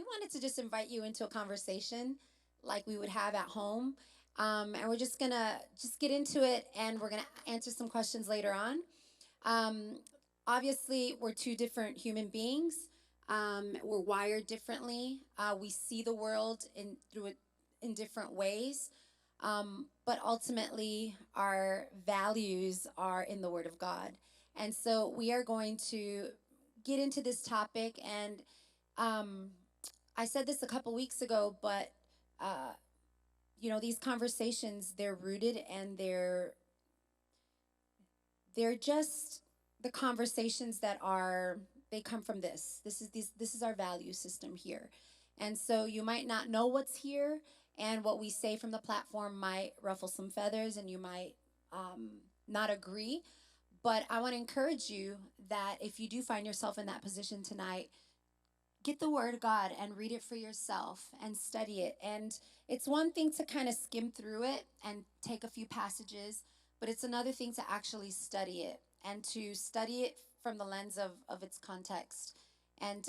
wanted to just invite you into a conversation like we would have at home. And we're just gonna just get into it, and we're gonna answer some questions later on. Um, Obviously, we're two different human beings. We're wired differently. We see the world through it in different ways. But ultimately, our values are in the Word of God. And so we are going to get into this topic. And um, I said this a couple weeks ago, but uh, these conversations, they're rooted and they're just the conversations that are they come from this. This is our value system here. And so you might not know what's here, and what we say from the platform might ruffle some feathers, and you might um, not agree. But I want to encourage you that if you do find yourself in that position tonight, get the word of God and read it for yourself and study it. And it's one thing to kind of skim through it and take a few passages, but it's another thing to actually study it and to study it from the lens of its context. And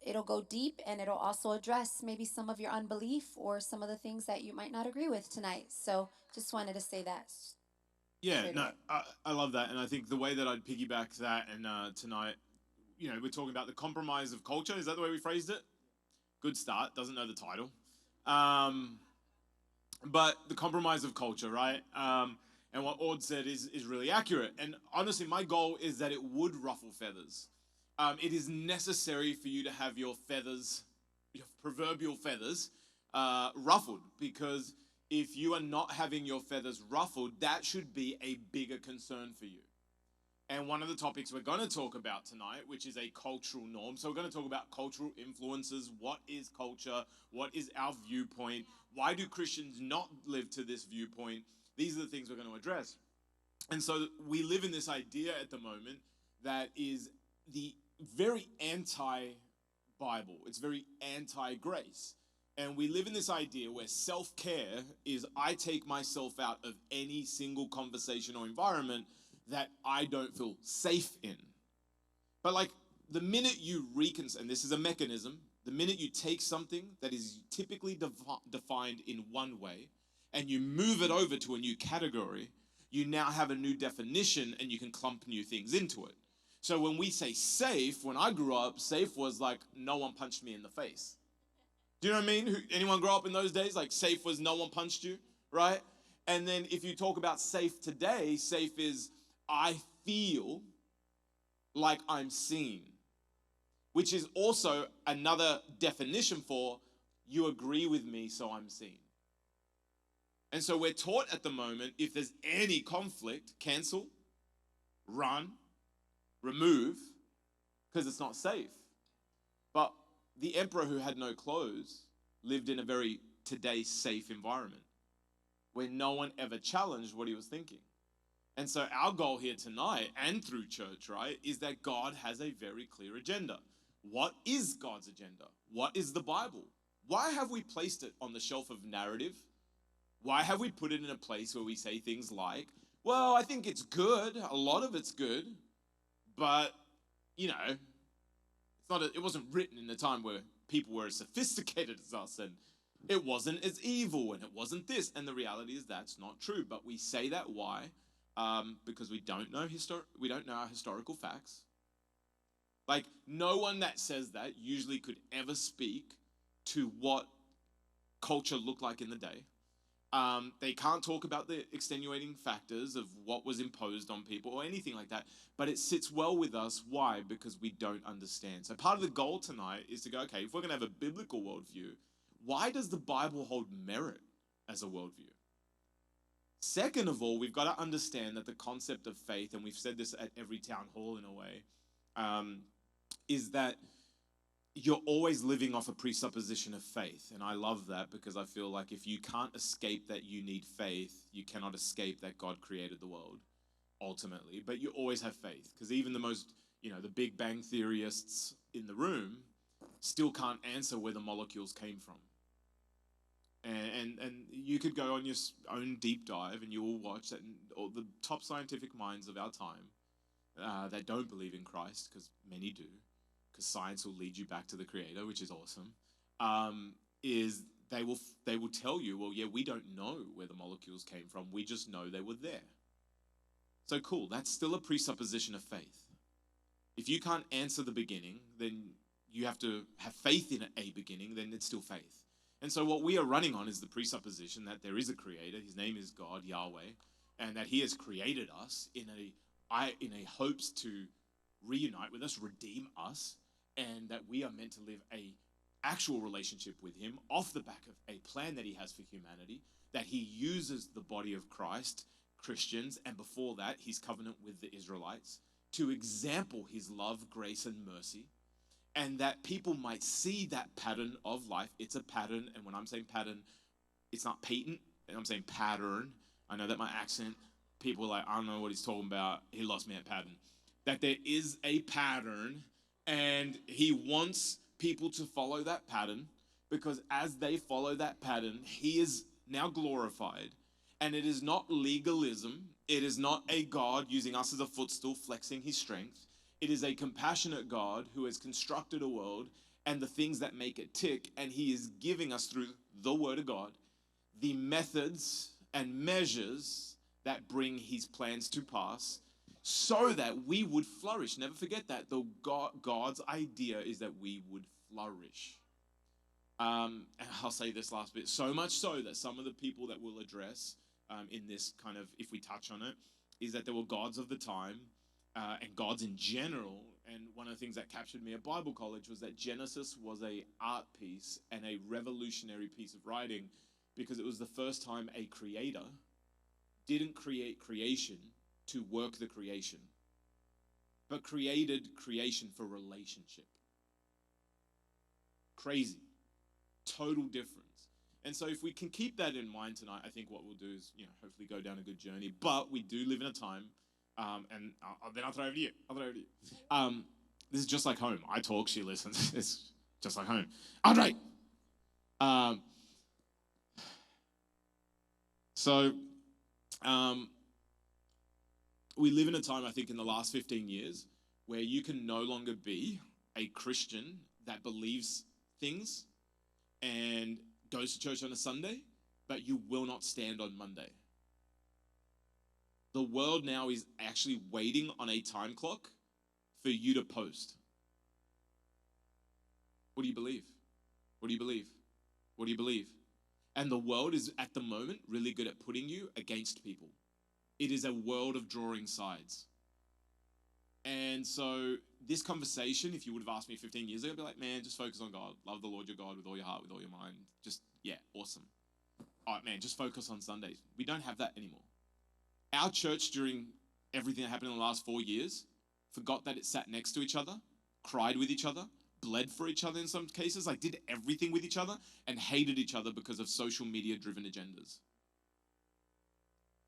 it'll go deep, and it'll also address maybe some of your unbelief or some of the things that you might not agree with tonight. So just wanted to say that Yeah, straight no, away. I love that, and I think the way that I'd piggyback that, and tonight, we're talking about the compromise of culture. Is that the way we phrased it? Good start. Doesn't know the title, um, but the compromise of culture, right? And what Ord said is really accurate. And honestly, my goal is that it would ruffle feathers. It is necessary for you to have your feathers, your proverbial feathers, ruffled, because if you are not having your feathers ruffled, that should be a bigger concern for you. And one of the topics we're going to talk about tonight, which is a cultural norm. So, we're going to talk about cultural influences. What is culture? What is our viewpoint? Why do Christians not live to this viewpoint? These are the things we're going to address. And so, we live in this idea at the moment that is the very anti Bible, it's very anti grace. And we live in this idea where self care is I take myself out of any single conversation or environment that I don't feel safe in. But like the minute you and this is a mechanism, the minute you take something that is typically defined in one way and you move it over to a new category, you now have a new definition and you can clump new things into it. So when we say safe, when I grew up, safe was like no one punched me in the face. Do you know what I mean? Anyone grow up in those days? Like safe was no one punched you, right? And then if you talk about safe today, safe is I feel like I'm seen, which is also another definition for you agree with me, so I'm seen. And so we're taught at the moment if there's any conflict, cancel, run, remove, because it's not safe. But the emperor who had no clothes lived in a very today safe environment where no one ever challenged what he was thinking. And so our goal here tonight and through church, right, is that God has a very clear agenda. What is God's agenda? What is the Bible? Why have we placed it on the shelf of narrative? Why have we put it in a place where we say things like, well, I think it's good, a lot of it's good, but, it wasn't written in a time where people were as sophisticated as us, and it wasn't as evil, and it wasn't this. And the reality is that's not true. But we say that why? Because we don't know we don't know our historical facts. Like no one that says that usually could ever speak to what culture looked like in the day. They can't talk about the extenuating factors of what was imposed on people or anything like that. But it sits well with us. Why? Because we don't understand. So part of the goal tonight is to go, okay, if we're going to have a biblical worldview, why does the Bible hold merit as a worldview? Second of all, we've got to understand that the concept of faith, and we've said this at every town hall in a way, is that you're always living off a presupposition of faith. And I love that because I feel like if you can't escape that you need faith, you cannot escape that God created the world ultimately. But you always have faith because even the most, the Big Bang theorists in the room still can't answer where the molecules came from. And you could go on your own deep dive and you will watch that all the top scientific minds of our time that don't believe in Christ, because many do, because science will lead you back to the creator, which is awesome, is they will tell you, well, yeah, we don't know where the molecules came from. We just know they were there. So cool. That's still a presupposition of faith. If you can't answer the beginning, then you have to have faith in a beginning, then it's still faith. And so what we are running on is the presupposition that there is a creator. His name is God, Yahweh, and that he has created us in a hopes to reunite with us, redeem us, and that we are meant to live a actual relationship with him off the back of a plan that he has for humanity, that he uses the body of Christ, Christians, and before that, his covenant with the Israelites, to example his love, grace, and mercy, and that people might see that pattern of life. It's a pattern, and when I'm saying pattern, it's not patent, and I'm saying pattern. I know that my accent, people are like, I don't know what he's talking about. He lost me at pattern. That there is a pattern, and he wants people to follow that pattern, because as they follow that pattern, he is now glorified. And it is not legalism. It is not a God using us as a footstool, flexing his strength. It is a compassionate God who has constructed a world and the things that make it tick, and he is giving us through the word of God the methods and measures that bring his plans to pass so that we would flourish. Never forget that. God's idea is that we would flourish. And I'll say this last bit, so much so that some of the people that we'll address in this kind of, if we touch on it, is that there were gods of the time and gods in general. And one of the things that captured me at Bible college was that Genesis was a art piece and a revolutionary piece of writing, because it was the first time a creator didn't create creation to work the creation, but created creation for relationship. Crazy. Total difference. And so if we can keep that in mind tonight, I think what we'll do is, hopefully go down a good journey. But we do live in a time, and then I'll throw it over to you. This is just like home. I talk, she listens. It's just like home. Andre! Um, so, we live in a time, I think, in the last 15 years where you can no longer be a Christian that believes things and goes to church on a Sunday, but you will not stand on Monday. The world now is actually waiting on a time clock for you to post. What do you believe? What do you believe? What do you believe? And the world is, at the moment, really good at putting you against people. It is a world of drawing sides. And so this conversation, if you would have asked me 15 years ago, I'd be like, man, just focus on God. Love the Lord your God with all your heart, with all your mind. Just, yeah, awesome. All right, man, just focus on Sundays. We don't have that anymore. Our church, during everything that happened in the last 4 years, forgot that it sat next to each other, cried with each other, bled for each other in some cases, like did everything with each other, and hated each other because of social media-driven agendas.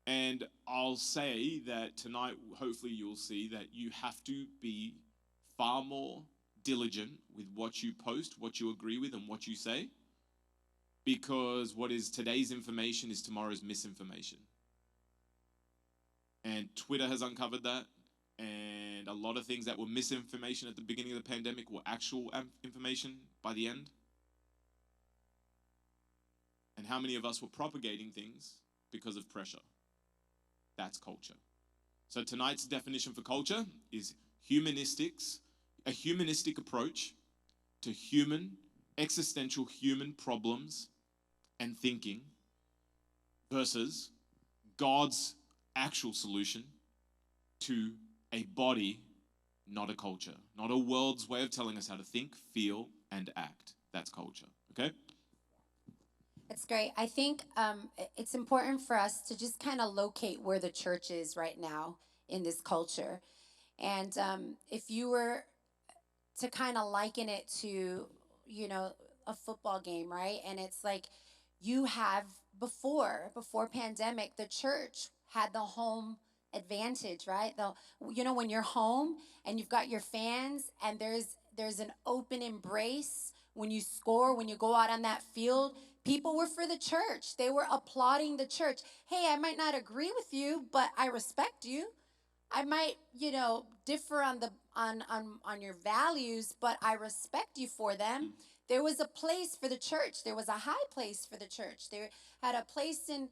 And I'll say that tonight, hopefully you'll see that you have to be far more diligent with what you post, what you agree with, and what you say, because what is today's information is tomorrow's misinformation. And Twitter has uncovered that, and a lot of things that were misinformation at the beginning of the pandemic were actual information by the end. And how many of us were propagating things because of pressure? That's culture. So tonight's definition for culture is a humanistic approach to existential human problems and thinking versus God's actual solution to a body, not a culture, not a world's way of telling us how to think, feel, and act. That's culture, okay? That's great. I think it's important for us to just kind of locate where the church is right now in this culture. And if you were to kind of liken it to, you know, a football game, right? And it's like you have before pandemic, the church had the home advantage, right? When you're home and you've got your fans and there's an open embrace when you score, when you go out on that field, people were for the church. They were applauding the church. Hey, I might not agree with you, but I respect you. I might, differ on your values, but I respect you for them. There was a place for the church. There was a high place for the church. There had a place in,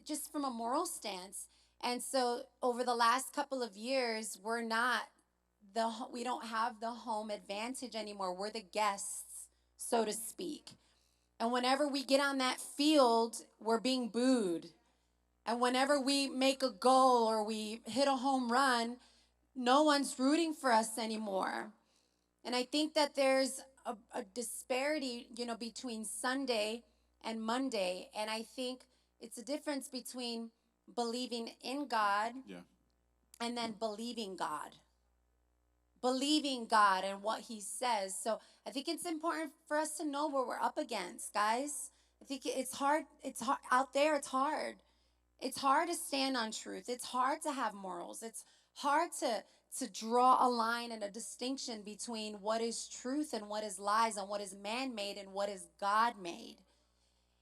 just from a moral stance. And so over the last couple of years, we don't have the home advantage anymore. We're the guests, so to speak. And whenever we get on that field, we're being booed. And whenever we make a goal or we hit a home run, no one's rooting for us anymore. And I think that there's a disparity, between Sunday and Monday. And I think it's a difference between believing in God Yeah. and then believing God. Believing God and what He says. So I think it's important for us to know what we're up against, guys. I think it's hard. It's hard out there. It's hard. It's hard to stand on truth. It's hard to have morals. It's hard to draw a line and a distinction between what is truth and what is lies and what is man-made and what is God-made.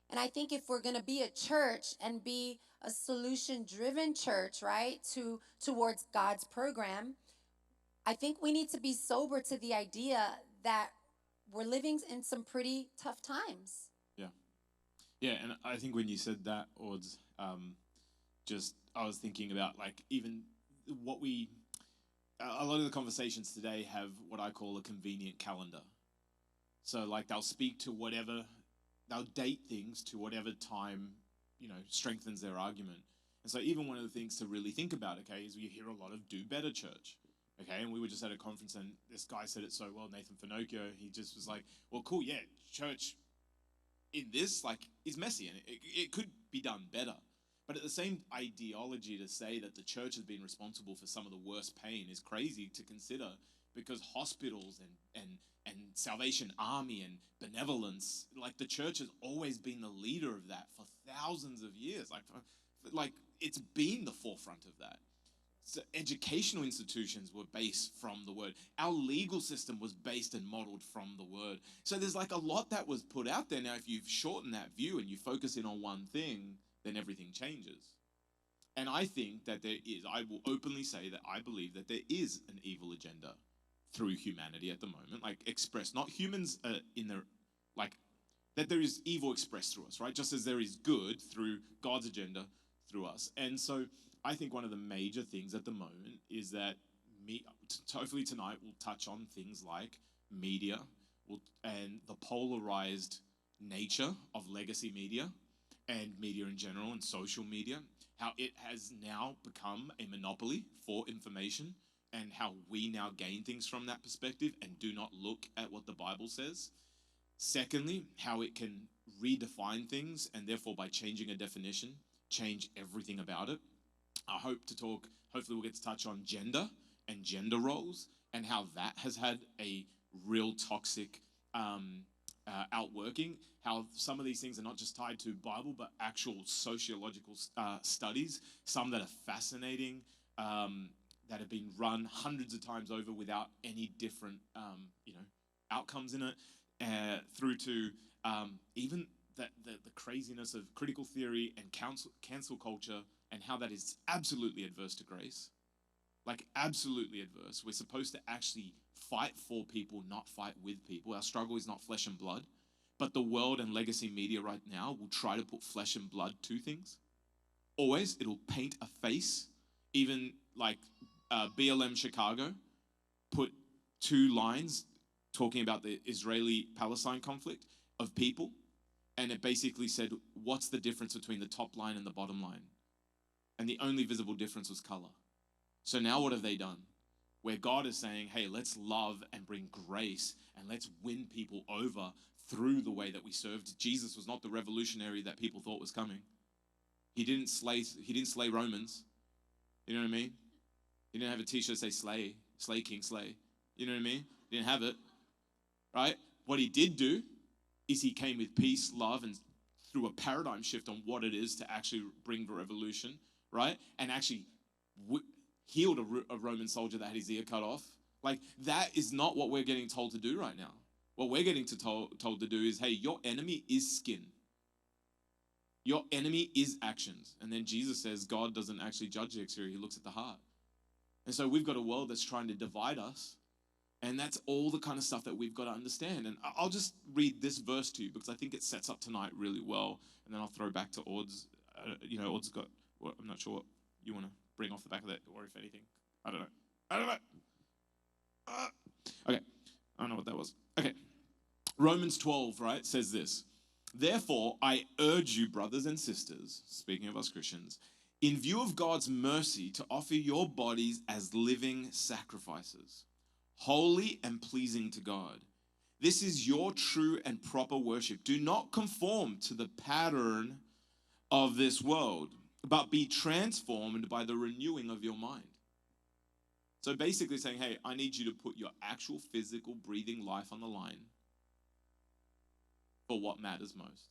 And I think if we're going to be a church and be a solution-driven church, right, towards God's program, I think we need to be sober to the idea that we're living in some pretty tough times. Yeah. Yeah, and I think when you said that, Odds, I was thinking about like even what a lot of the conversations today have what I call a convenient calendar. So like they'll speak to whatever, they'll date things to whatever time, strengthens their argument. And so even one of the things to really think about, okay, is we hear a lot of do better church. Okay, and we were just at a conference and this guy said it so well, Nathan Finocchio, he just was like, well, cool, yeah, church in this, like, is messy and it could be done better. But at the same ideology to say that the church has been responsible for some of the worst pain is crazy to consider, because hospitals and Salvation Army and benevolence, like the church has always been the leader of that for thousands of years. Like it's been the forefront of that. So educational institutions were based from the word. Our legal system was based and modeled from the word. So there's like a lot that was put out there. Now, if you shorten that view and you focus in on one thing, then everything changes. And I think that I will openly say that I believe that there is an evil agenda through humanity at the moment, like expressed, not humans in the, like, that there is evil expressed through us, right? Just as there is good through God's agenda through us. And so I think one of the major things at the moment is that hopefully tonight we'll touch on things like media and the polarized nature of legacy media and media in general and social media, how it has now become a monopoly for information and how we now gain things from that perspective and do not look at what the Bible says. Secondly, how it can redefine things and therefore by changing a definition, change everything about it. I hope to talk, hopefully we'll get to touch on gender and gender roles and how that has had a real toxic outworking, how some of these things are not just tied to Bible, but actual sociological studies, some that are fascinating, that have been run hundreds of times over without any different, outcomes in it, through to even the craziness of critical theory and cancel culture and how that is absolutely adverse to grace. Like, absolutely adverse. We're supposed to actually fight for people, not fight with people. Our struggle is not flesh and blood. But the world and legacy media right now will try to put flesh and blood to things. Always, it'll paint a face. Even like BLM Chicago put 2 lines talking about the Israeli-Palestine conflict of people. And it basically said, what's the difference between the top line and the bottom line? And the only visible difference was color. So now what have they done? Where God is saying, hey, let's love and bring grace and let's win people over through the way that we served. Jesus was not the revolutionary that people thought was coming. He didn't slay Romans. You know what I mean? He didn't have a t-shirt say slay king, slay. You know what I mean? He didn't have it. Right? What he did do is he came with peace, love, and through a paradigm shift on what it is to actually bring the revolution, right? And actually healed a Roman soldier that had his ear cut off. Like, that is not what we're getting told to do right now. What we're getting told to do is, hey, your enemy is skin. Your enemy is actions. And then Jesus says God doesn't actually judge the exterior, he looks at the heart. And so we've got a world that's trying to divide us. And that's all the kind of stuff that we've got to understand. And I'll just read this verse to you because I think it sets up tonight really well. And then I'll throw back to Ord's. Ord's got, well, I'm not sure what you want to bring off the back of that, or if anything. I don't know. Okay. I don't know what that was. Okay. Romans 12, right, says this. Therefore, I urge you, brothers and sisters, speaking of us Christians, in view of God's mercy, to offer your bodies as living sacrifices, holy and pleasing to God. This is your true and proper worship. Do not conform to the pattern of this world, but be transformed by the renewing of your mind. So basically saying, hey, I need you to put your actual physical breathing life on the line for what matters most.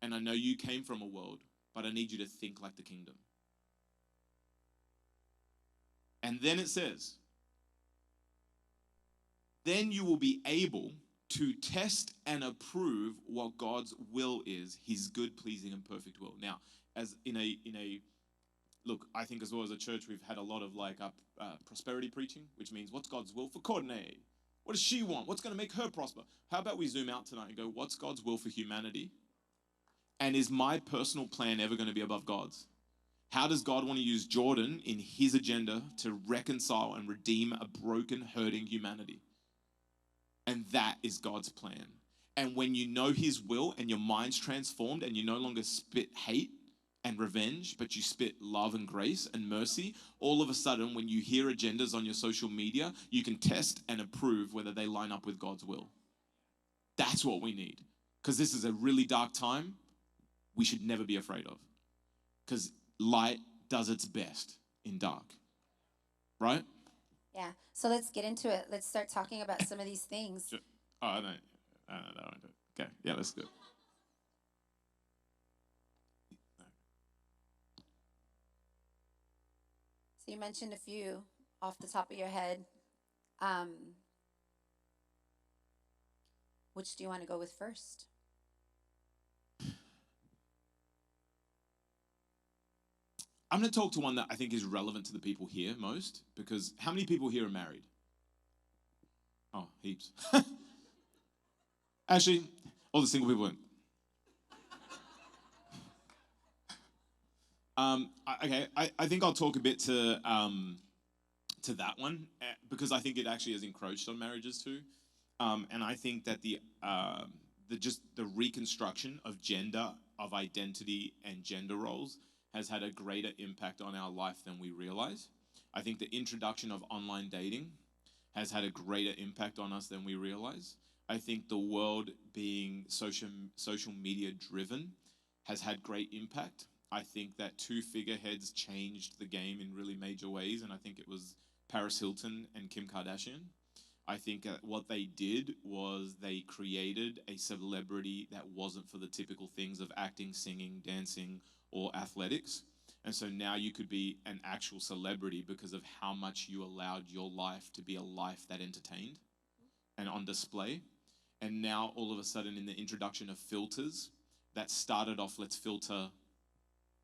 And I know you came from a world, but I need you to think like the kingdom. And then it says, then you will be able to test and approve what God's will is, his good, pleasing, and perfect will. Now, as in a look, I think as well as a church, we've had a lot of prosperity preaching, which means what's God's will for Renée? What does she want? What's going to make her prosper? How about we zoom out tonight and go, what's God's will for humanity? And is my personal plan ever going to be above God's? How does God want to use Jordan in his agenda to reconcile and redeem a broken, hurting humanity? And that is God's plan. And when you know his will and your mind's transformed and you no longer spit hate and revenge, but you spit love and grace and mercy, all of a sudden, when you hear agendas on your social media, you can test and approve whether they line up with God's will. That's what we need. Because this is a really dark time we should never be afraid of. Because light does its best in dark. Right? Yeah. So let's get into it. Let's start talking about some of these things. Oh, no. Okay. Yeah, let's do it. So you mentioned a few off the top of your head. Which do you want to go with first? I'm going to talk to one that I think is relevant to the people here most, because how many people here are married? Oh, heaps. Actually, all the single people. I think I'll talk a bit to that one because I think it actually has encroached on marriages too, and I think that the reconstruction of gender, of identity, and gender roles has had a greater impact on our life than we realize. I think the introduction of online dating has had a greater impact on us than we realize. I think the world being social media driven has had great impact. I think that two figureheads changed the game in really major ways, and I think it was Paris Hilton and Kim Kardashian. I think what they did was they created a celebrity that wasn't for the typical things of acting, singing, dancing, or athletics. And so now you could be an actual celebrity because of how much you allowed your life to be a life that entertained and on display. And now all of a sudden in the introduction of filters that started off, let's filter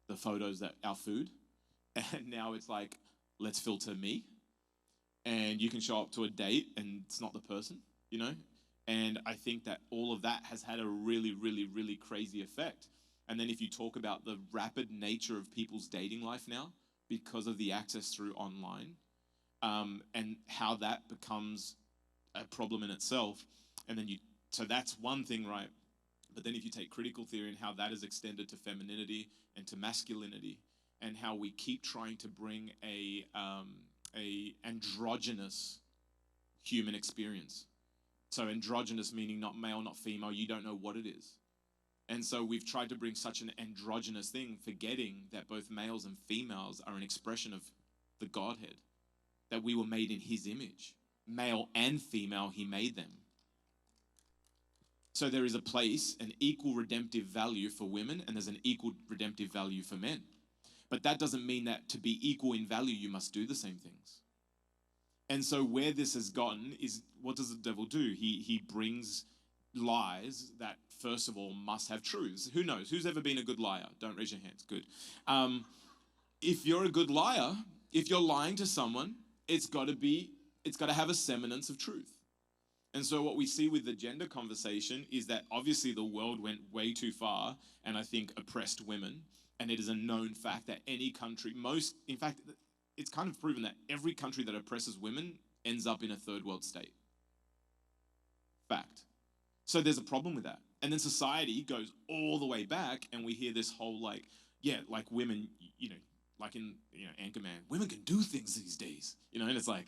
the photos that our food. And now it's like, let's filter me. And you can show up to a date and it's not the person, you know? And I think that all of that has had a really, really, really crazy effect. And then if you talk about the rapid nature of people's dating life now, because of the access through online, and how that becomes a problem in itself. And then so that's one thing, right? But then if you take critical theory and how that is extended to femininity and to masculinity, and how we keep trying to bring a androgynous human experience. So androgynous meaning not male, not female, you don't know what it is. And so we've tried to bring such an androgynous thing, forgetting that both males and females are an expression of the Godhead, that we were made in his image. Male and female, he made them. So there is a place, an equal redemptive value for women, and there's an equal redemptive value for men. But that doesn't mean that to be equal in value, you must do the same things. And so where this has gotten is, what does the devil do? He brings lies that, first of all, must have truths. Who knows? Who's ever been a good liar? Don't raise your hands. Good. If you're a good liar, if you're lying to someone, it's got to have a semblance of truth. And so what we see with the gender conversation is that obviously the world went way too far and I think oppressed women. And it is a known fact that any country, in fact, it's kind of proven that every country that oppresses women ends up in a third world state. Fact. So there's a problem with that. And then society goes all the way back and we hear this whole like, yeah, like women, like in, Anchorman, women can do things these days, and it's like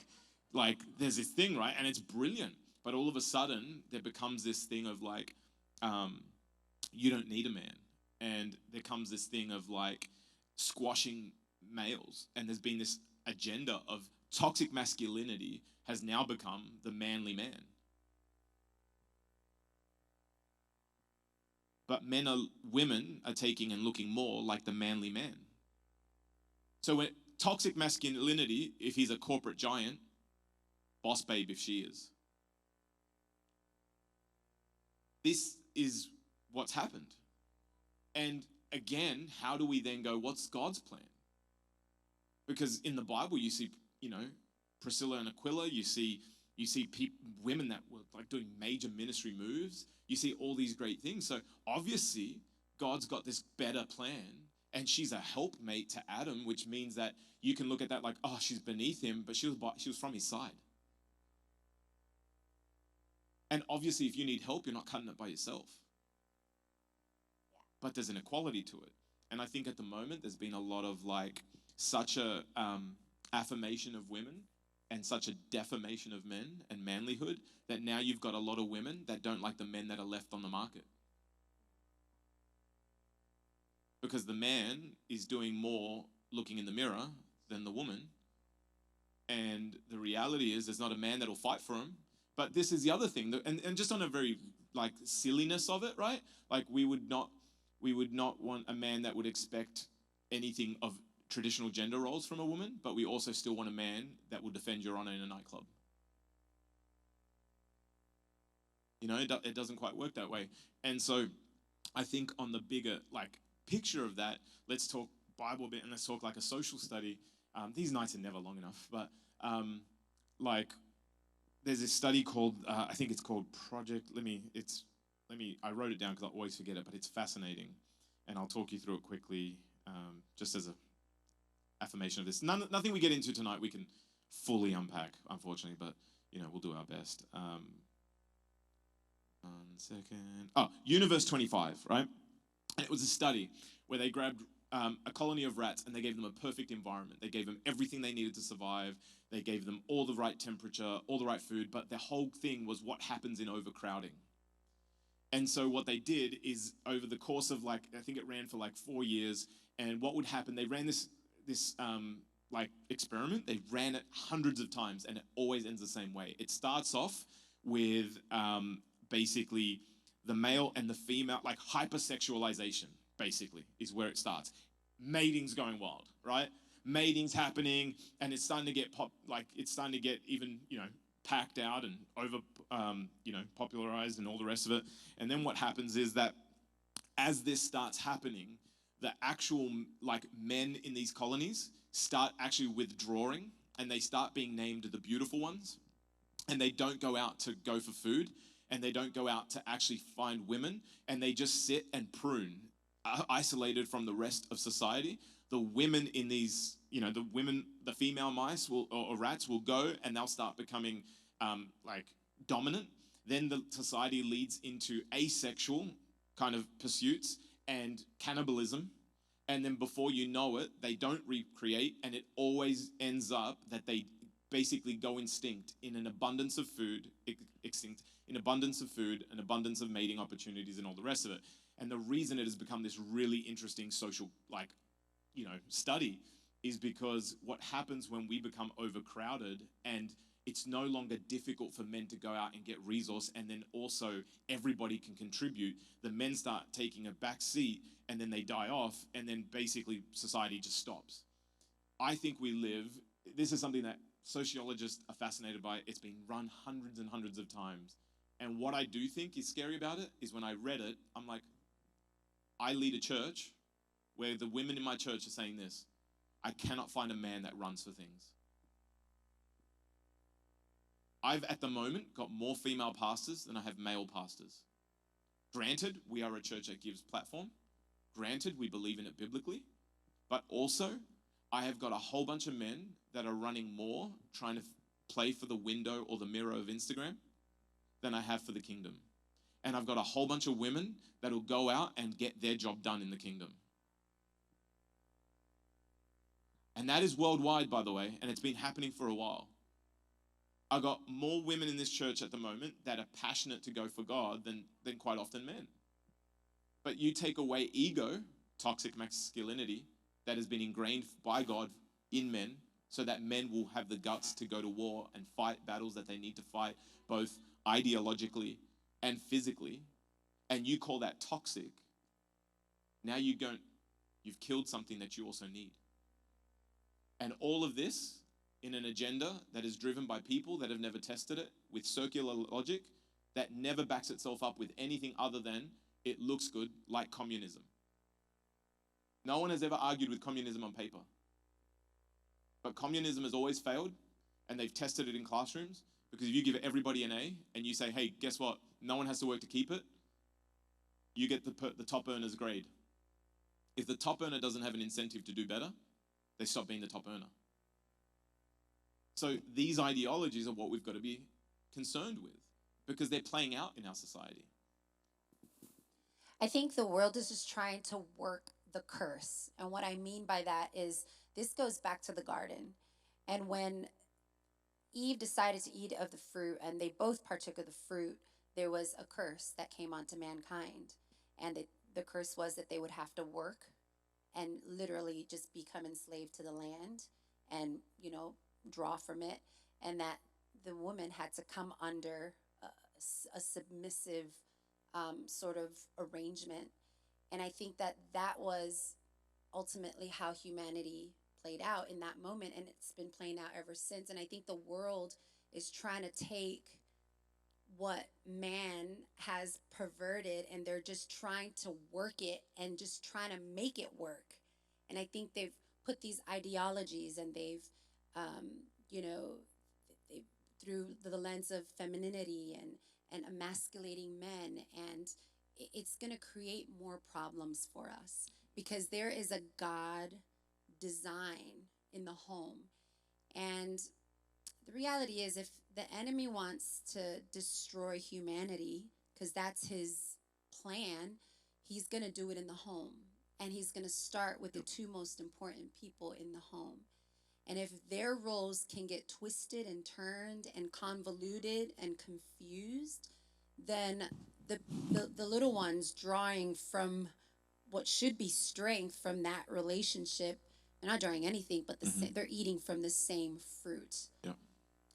there's this thing, right? And it's brilliant. But all of a sudden there becomes this thing of like, you don't need a man. And there comes this thing of like squashing males. And there's been this agenda of toxic masculinity has now become the manly man. But women are taking and looking more like the manly man. So when toxic masculinity, if he's a corporate giant, boss babe if she is. This is what's happened. And again, how do we then go, what's God's plan? Because in the Bible, you see, Priscilla and Aquila, you see women that were like doing major ministry moves. You see all these great things. So obviously, God's got this better plan, and she's a helpmate to Adam, which means that you can look at that like, oh, she's beneath him, but she was from his side. And obviously, if you need help, you're not cutting it by yourself. But there's an equality to it. And I think at the moment, there's been a lot of like such a affirmation of women and such a defamation of men and manlyhood that now you've got a lot of women that don't like the men that are left on the market. Because the man is doing more looking in the mirror than the woman. And the reality is there's not a man that'll fight for him. But this is the other thing. And just on a very like silliness of it, right? Like we would not want a man that would expect anything of traditional gender roles from a woman, but we also still want a man that will defend your honor in a nightclub. It doesn't quite work that way. And so I think on the bigger like picture of that, let's talk Bible a bit and let's talk like a social study. These nights are never long enough, but like there's this study called, I think it's called Project, I wrote it down because I always forget it, but it's fascinating. And I'll talk you through it quickly, just as a affirmation of this. Nothing we get into tonight we can fully unpack, unfortunately, but we'll do our best. 1 second. Oh, Universe 25, right? And it was a study where they grabbed a colony of rats and they gave them a perfect environment. They gave them everything they needed to survive. They gave them all the right temperature, all the right food, but the whole thing was what happens in overcrowding. And so what they did is over the course of I think it ran for 4 years, and what would happen, they ran this experiment. They ran it hundreds of times and it always ends the same way. It starts off with basically the male and the female, like hypersexualization, basically, is where it starts. Mating's going wild, right? Mating's happening, and it's starting to get even, packed out and over, popularized and all the rest of it. And then what happens is that as this starts happening, the actual men in these colonies start actually withdrawing, and they start being named the beautiful ones, and they don't go out to go for food, and they don't go out to actually find women, and they just sit and prune, isolated from the rest of society. The women in these, the female mice or rats will go and they'll start becoming dominant. Then the society leads into asexual kind of pursuits and cannibalism. And then before you know it, they don't recreate, and it always ends up that they basically go extinct in an abundance of food, an abundance of mating opportunities and all the rest of it. And the reason it has become this really interesting social, study is because what happens when we become overcrowded and it's no longer difficult for men to go out and get resource, and then also everybody can contribute, the men start taking a back seat and then they die off, and then basically society just stops. I think this is something that sociologists are fascinated by. It's been run hundreds and hundreds of times. And what I do think is scary about it is when I read it, I'm like, I lead a church where the women in my church are saying this. I cannot find a man that runs for things. I've, at the moment, got more female pastors than I have male pastors. Granted, we are a church that gives platform. Granted, we believe in it biblically. But also, I have got a whole bunch of men that are running more, trying to play for the window or the mirror of Instagram, than I have for the kingdom. And I've got a whole bunch of women that will go out and get their job done in the kingdom. And that is worldwide, by the way, and it's been happening for a while. I've got more women in this church at the moment that are passionate to go for God than quite often men. But you take away ego, toxic masculinity, that has been ingrained by God in men, so that men will have the guts to go to war and fight battles that they need to fight, both ideologically and physically, and you call that toxic, now you've killed something that you also need. And all of this in an agenda that is driven by people that have never tested it, with circular logic that never backs itself up with anything other than it looks good, like communism. No one has ever argued with communism on paper. But communism has always failed, and they've tested it in classrooms, because if you give everybody an A and you say, hey, guess what? No one has to work to keep it, you get the top earner's grade. If the top earner doesn't have an incentive to do better, they stop being the top earner. So these ideologies are what we've got to be concerned with, because they're playing out in our society. I think the world is just trying to work the curse. And what I mean by that is this goes back to the garden. And when Eve decided to eat of the fruit and they both partook of the fruit, there was a curse that came onto mankind. And the curse was that they would have to work and literally just become enslaved to the land and, draw from it. And that the woman had to come under a submissive sort of arrangement. And I think that was ultimately how humanity played out in that moment, and it's been playing out ever since. And I think the world is trying to take what man has perverted, and they're just trying to work it and just trying to make it work. And I think they've put these ideologies, and they've they through the lens of femininity and emasculating men, and it's going to create more problems for us, because there is a God design in the home. And the reality is, if the enemy wants to destroy humanity, because that's his plan, he's going to do it in the home. And he's going to start with the two most important people in the home. And if their roles can get twisted and turned and convoluted and confused, then the little ones drawing from what should be strength from that relationship, they're not drawing anything but they're eating from the same fruit. Yeah.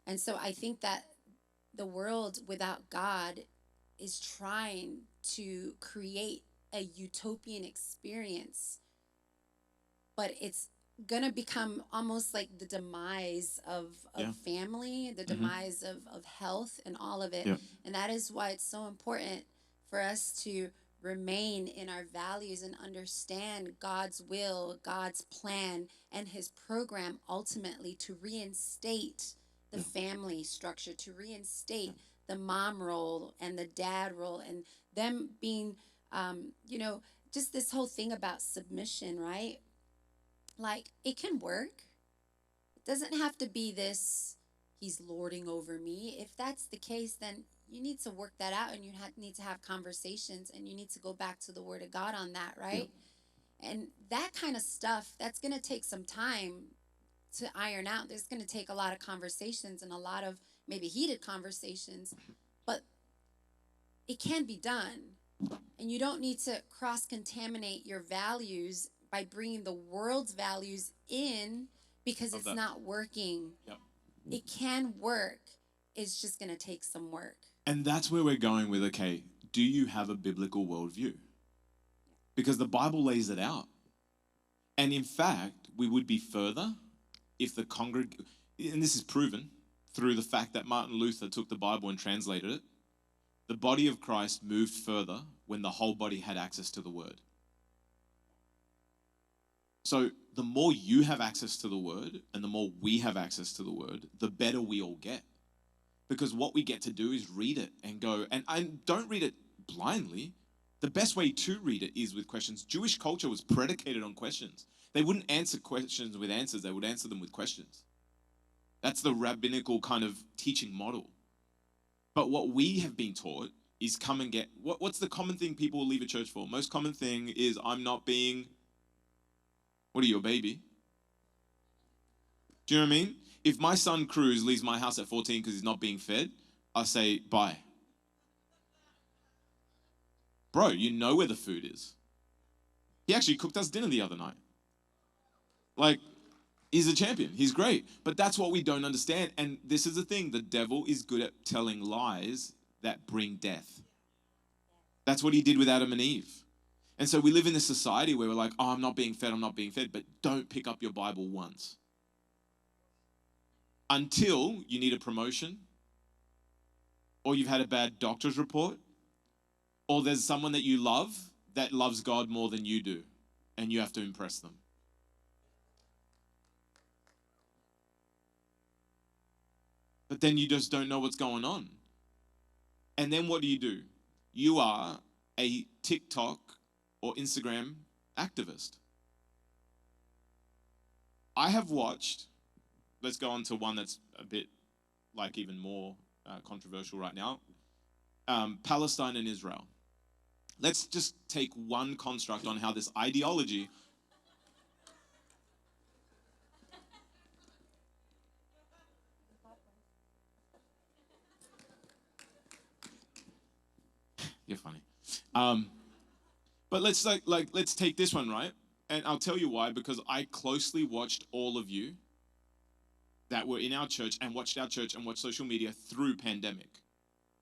And so I think that the world without God is trying to create a utopian experience, but it's gonna become almost like the demise of family, the demise of health and all of it. Yeah. And that is why it's so important for us to remain in our values and understand God's will, God's plan, and his program ultimately to reinstate the family structure, to reinstate the mom role and the dad role, and them being just this whole thing about submission, right? Like, it can work. It doesn't have to be this, he's lording over me. If that's the case, then you need to work that out, and you need to have conversations, and you need to go back to the Word of God on that, right? Yeah. And that kind of stuff, that's going to take some time to iron out. There's going to take a lot of conversations and a lot of maybe heated conversations, but it can be done. And you don't need to cross-contaminate your values by bringing the world's values in, because it's not working. Yep. It can work. It's just going to take some work. And that's where we're going with, okay, do you have a biblical worldview? Because the Bible lays it out. And in fact, we would be further if the and this is proven through the fact that Martin Luther took the Bible and translated it, the body of Christ moved further when the whole body had access to the Word. So the more you have access to the word and the more we have access to the word, the better we all get. Because what we get to do is read it and go, and I don't read it blindly. The best way to read it is with questions. Jewish culture was predicated on questions. They wouldn't answer questions with answers, they would answer them with questions. That's the rabbinical kind of teaching model. But what we have been taught is come and get, what's the common thing people will leave a church for? Most common thing is, I'm not being, what are you, a baby? Do you know what I mean? If my son Cruz leaves my house at 14 because he's not being fed, I say, bye. Bro, you know where the food is. He actually cooked us dinner the other night. Like, he's a champion. He's great. But that's what we don't understand. And this is the thing. The devil is good at telling lies that bring death. That's what he did with Adam and Eve. And so we live in this society where we're like, oh, I'm not being fed, I'm not being fed. But don't pick up your Bible once. Until you need a promotion, or you've had a bad doctor's report, or there's someone that you love that loves God more than you do, and you have to impress them. But then you just don't know what's going on. And then what do? You are a TikTok or Instagram activist. I have watched, let's go on to one that's a bit like even more controversial right now. Palestine and Israel. Let's just take one construct on how this ideology you're funny. But let's let's take this one, right? And I'll tell you why, because I closely watched all of you that were in our church and watched our church and watched social media through pandemic,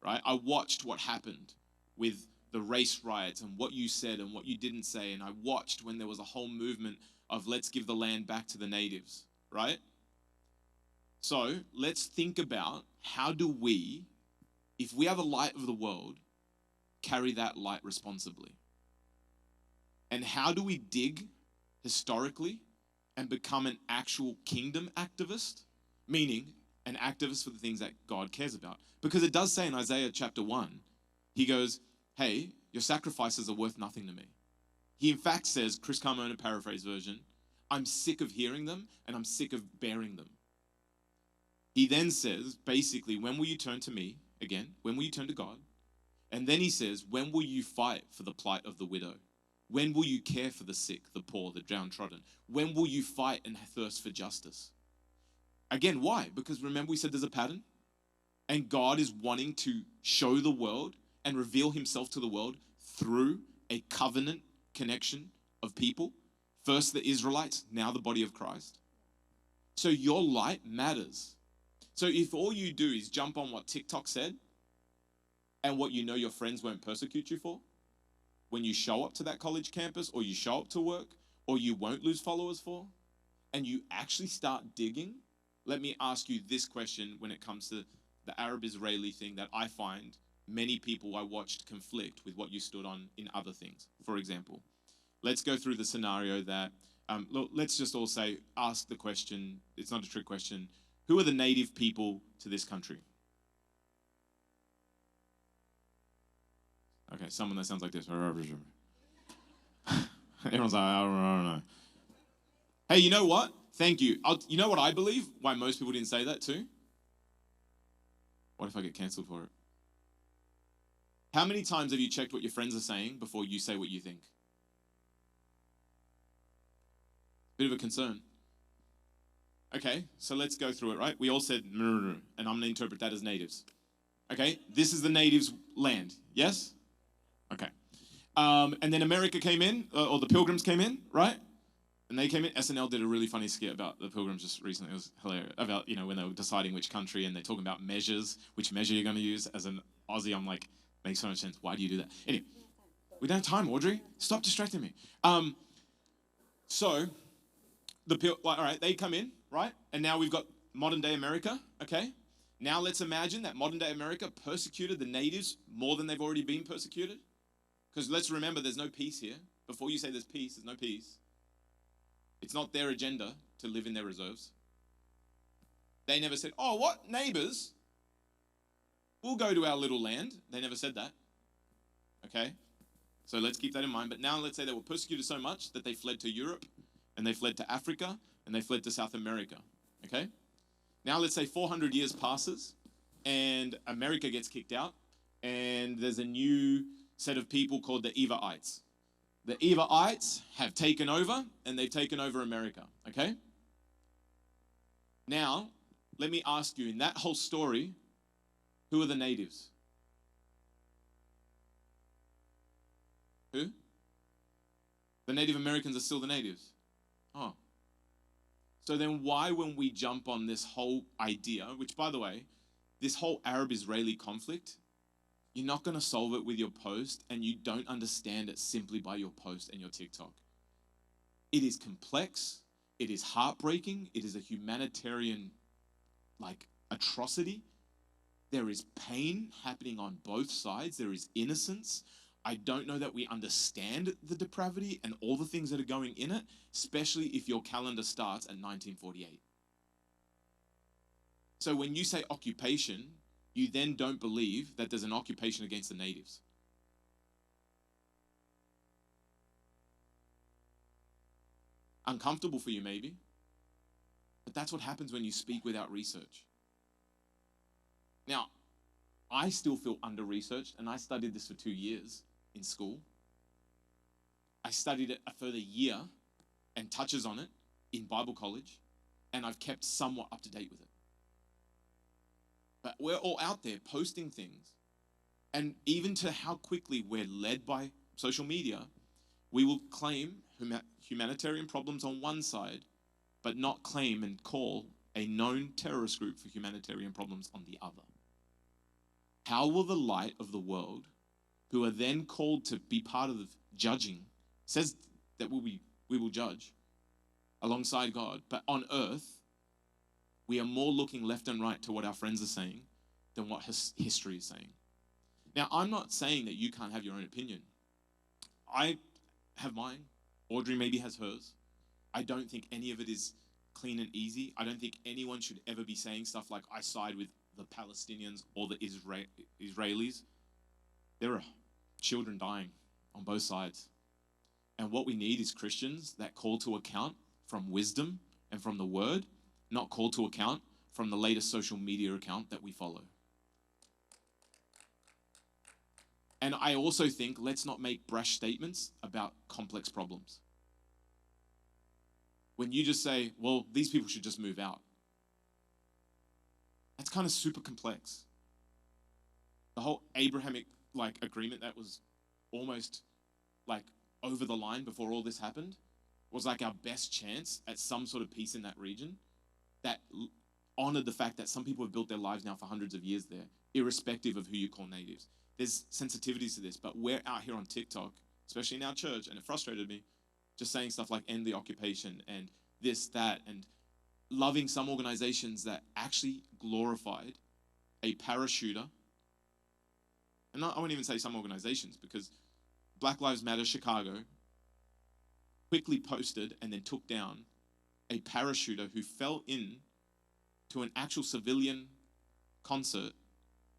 right? I watched what happened with the race riots and what you said and what you didn't say. And I watched when there was a whole movement of let's give the land back to the natives, right? So let's think about how do we, if we are the light of the world, carry that light responsibly? And how do we dig historically and become an actual kingdom activist? Meaning an activist for the things that God cares about. Because it does say in Isaiah chapter 1, he goes, hey, your sacrifices are worth nothing to me. He in fact says, Chris Carmona paraphrase version, I'm sick of hearing them and I'm sick of bearing them. He then says, basically, when will you turn to me again? When will you turn to God? And then he says, when will you fight for the plight of the widow? When will you care for the sick, the poor, the downtrodden? When will you fight and thirst for justice? Again, why? Because remember we said there's a pattern? And God is wanting to show the world and reveal himself to the world through a covenant connection of people. First the Israelites, now the body of Christ. So your light matters. So if all you do is jump on what TikTok said and what you know your friends won't persecute you for, when you show up to that college campus or you show up to work or you won't lose followers for, and you actually start digging, let me ask you this question when it comes to the Arab-Israeli thing that I find many people I watched conflict with what you stood on in other things. For example, let's go through the scenario that, let's just all say, ask the question, it's not a trick question, who are the native people to this country? Okay, someone that sounds like this. Everyone's like, I don't know. Hey, you know what? Thank you. You know what I believe? Why most people didn't say that too? What if I get cancelled for it? How many times have you checked what your friends are saying before you say what you think? Bit of a concern. Okay, so let's go through it, right? We all said, and I'm going to interpret that as natives. Okay, this is the natives' land, yes? Okay. And then America came in, or the Pilgrims came in, right? And they came in. SNL did a really funny skit about the Pilgrims just recently. It was hilarious. About, when they were deciding which country and they're talking about measures, which measure you're going to use. As an Aussie, I'm like, makes so much sense. Why do you do that? Anyway, we don't have time, Audrey. Stop distracting me. So, all right, they come in, right? And now we've got modern day America, okay? Now let's imagine that modern day America persecuted the natives more than they've already been persecuted. Because let's remember, there's no peace here. Before you say there's peace, there's no peace. It's not their agenda to live in their reserves. They never said, oh, what, neighbors? We'll go to our little land. They never said that. Okay? So let's keep that in mind. But now let's say they were persecuted so much that they fled to Europe, and they fled to Africa, and they fled to South America. Okay? Now let's say 400 years passes, and America gets kicked out, and there's a new set of people called the Evaites. The Evaites have taken over, and they've taken over America. Okay? Now, let me ask you, in that whole story, who are the natives? Who? The Native Americans are still the natives. Oh. So then why, when we jump on this whole idea, which, by the way, this whole Arab-Israeli conflict, you're not going to solve it with your post, and you don't understand it simply by your post and your TikTok. It is complex. It is heartbreaking. It is a humanitarian, atrocity. There is pain happening on both sides. There is innocence. I don't know that we understand the depravity and all the things that are going in it, especially if your calendar starts at 1948. So when you say occupation, you then don't believe that there's an occupation against the natives. Uncomfortable for you, maybe, but that's what happens when you speak without research. Now, I still feel under-researched, and I studied this for 2 years in school. I studied it a further year and touches on it in Bible college, and I've kept somewhat up to date with it. But we're all out there posting things, and even to how quickly we're led by social media, we will claim humanitarian problems on one side, but not claim and call a known terrorist group for humanitarian problems on the other. How will the light of the world, who are then called to be part of judging, says that we will judge alongside God, but on earth, we are more looking left and right to what our friends are saying than what history is saying. Now, I'm not saying that you can't have your own opinion. I have mine. Audrey maybe has hers. I don't think any of it is clean and easy. I don't think anyone should ever be saying stuff like, I side with the Palestinians or the Israelis. There are children dying on both sides. And what we need is Christians that call to account from wisdom and from the word, not call to account from the latest social media account that we follow. And I also think let's not make brash statements about complex problems. When you just say, well, these people should just move out, that's kind of super complex. The whole Abrahamic agreement that was almost over the line before all this happened was our best chance at some sort of peace in that region that honored the fact that some people have built their lives now for hundreds of years there, irrespective of who you call natives. There's sensitivities to this, but we're out here on TikTok, especially in our church, and it frustrated me, just saying stuff like end the occupation and this, that, and loving some organizations that actually glorified a parachuter. And I won't even say some organizations, because Black Lives Matter Chicago quickly posted and then took down a parachuter who fell in to an actual civilian concert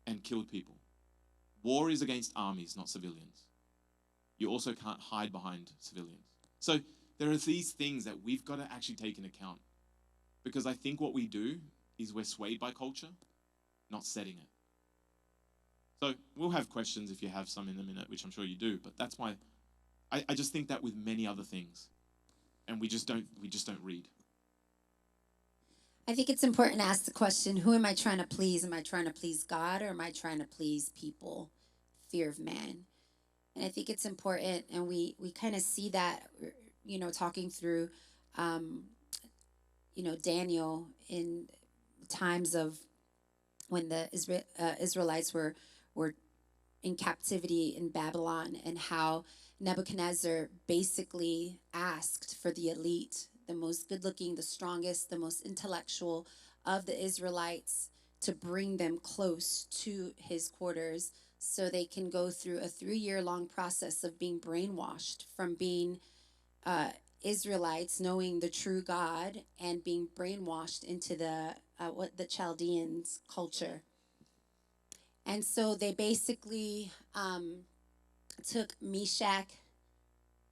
and killed people. War is against armies, not civilians. You also can't hide behind civilians. So there are these things that we've got to actually take into account, because I think what we do is we're swayed by culture, not setting it. So we'll have questions if you have some in a minute, which I'm sure you do, but that's why I just think that with many other things, and we just don't read. I think it's important to ask the question, who am I trying to please? Am I trying to please God, or am I trying to please people? Fear of man. And I think it's important, and we kind of see that, talking through, Daniel in times of when the Israelites were in captivity in Babylon, and how Nebuchadnezzar basically asked for the elite, the most good-looking, the strongest, the most intellectual of the Israelites, to bring them close to his quarters so they can go through a 3-year-long process of being brainwashed from being Israelites knowing the true God and being brainwashed into the Chaldeans culture. And so they basically took Meshach,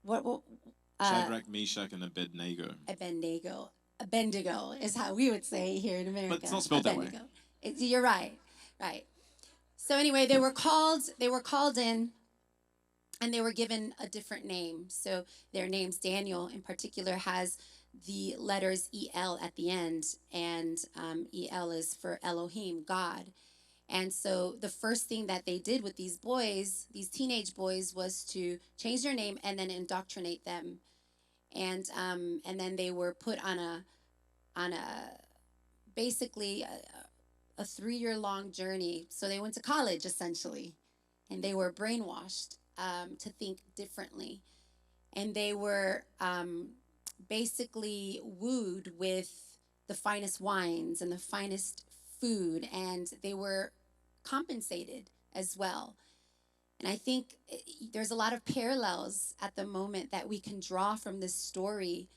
what uh, Shadrach, Meshach, and Abednego. Abednego. Abednego is how we would say here in But it's America. not spelled that way. Abednego. You're right, right. So anyway, they were called. They were called in, and they were given a different name. So their names, Daniel in particular, has the letters El at the end, and El is for Elohim, God. And so the first thing that they did with these boys, these teenage boys, was to change their name and then indoctrinate them. And then they were put on a basically a 3 year long journey. So they went to college essentially, and they were brainwashed to think differently, and they were basically wooed with the finest wines and the finest food, and they were compensated as well. And I think there's a lot of parallels at the moment that we can draw from this story,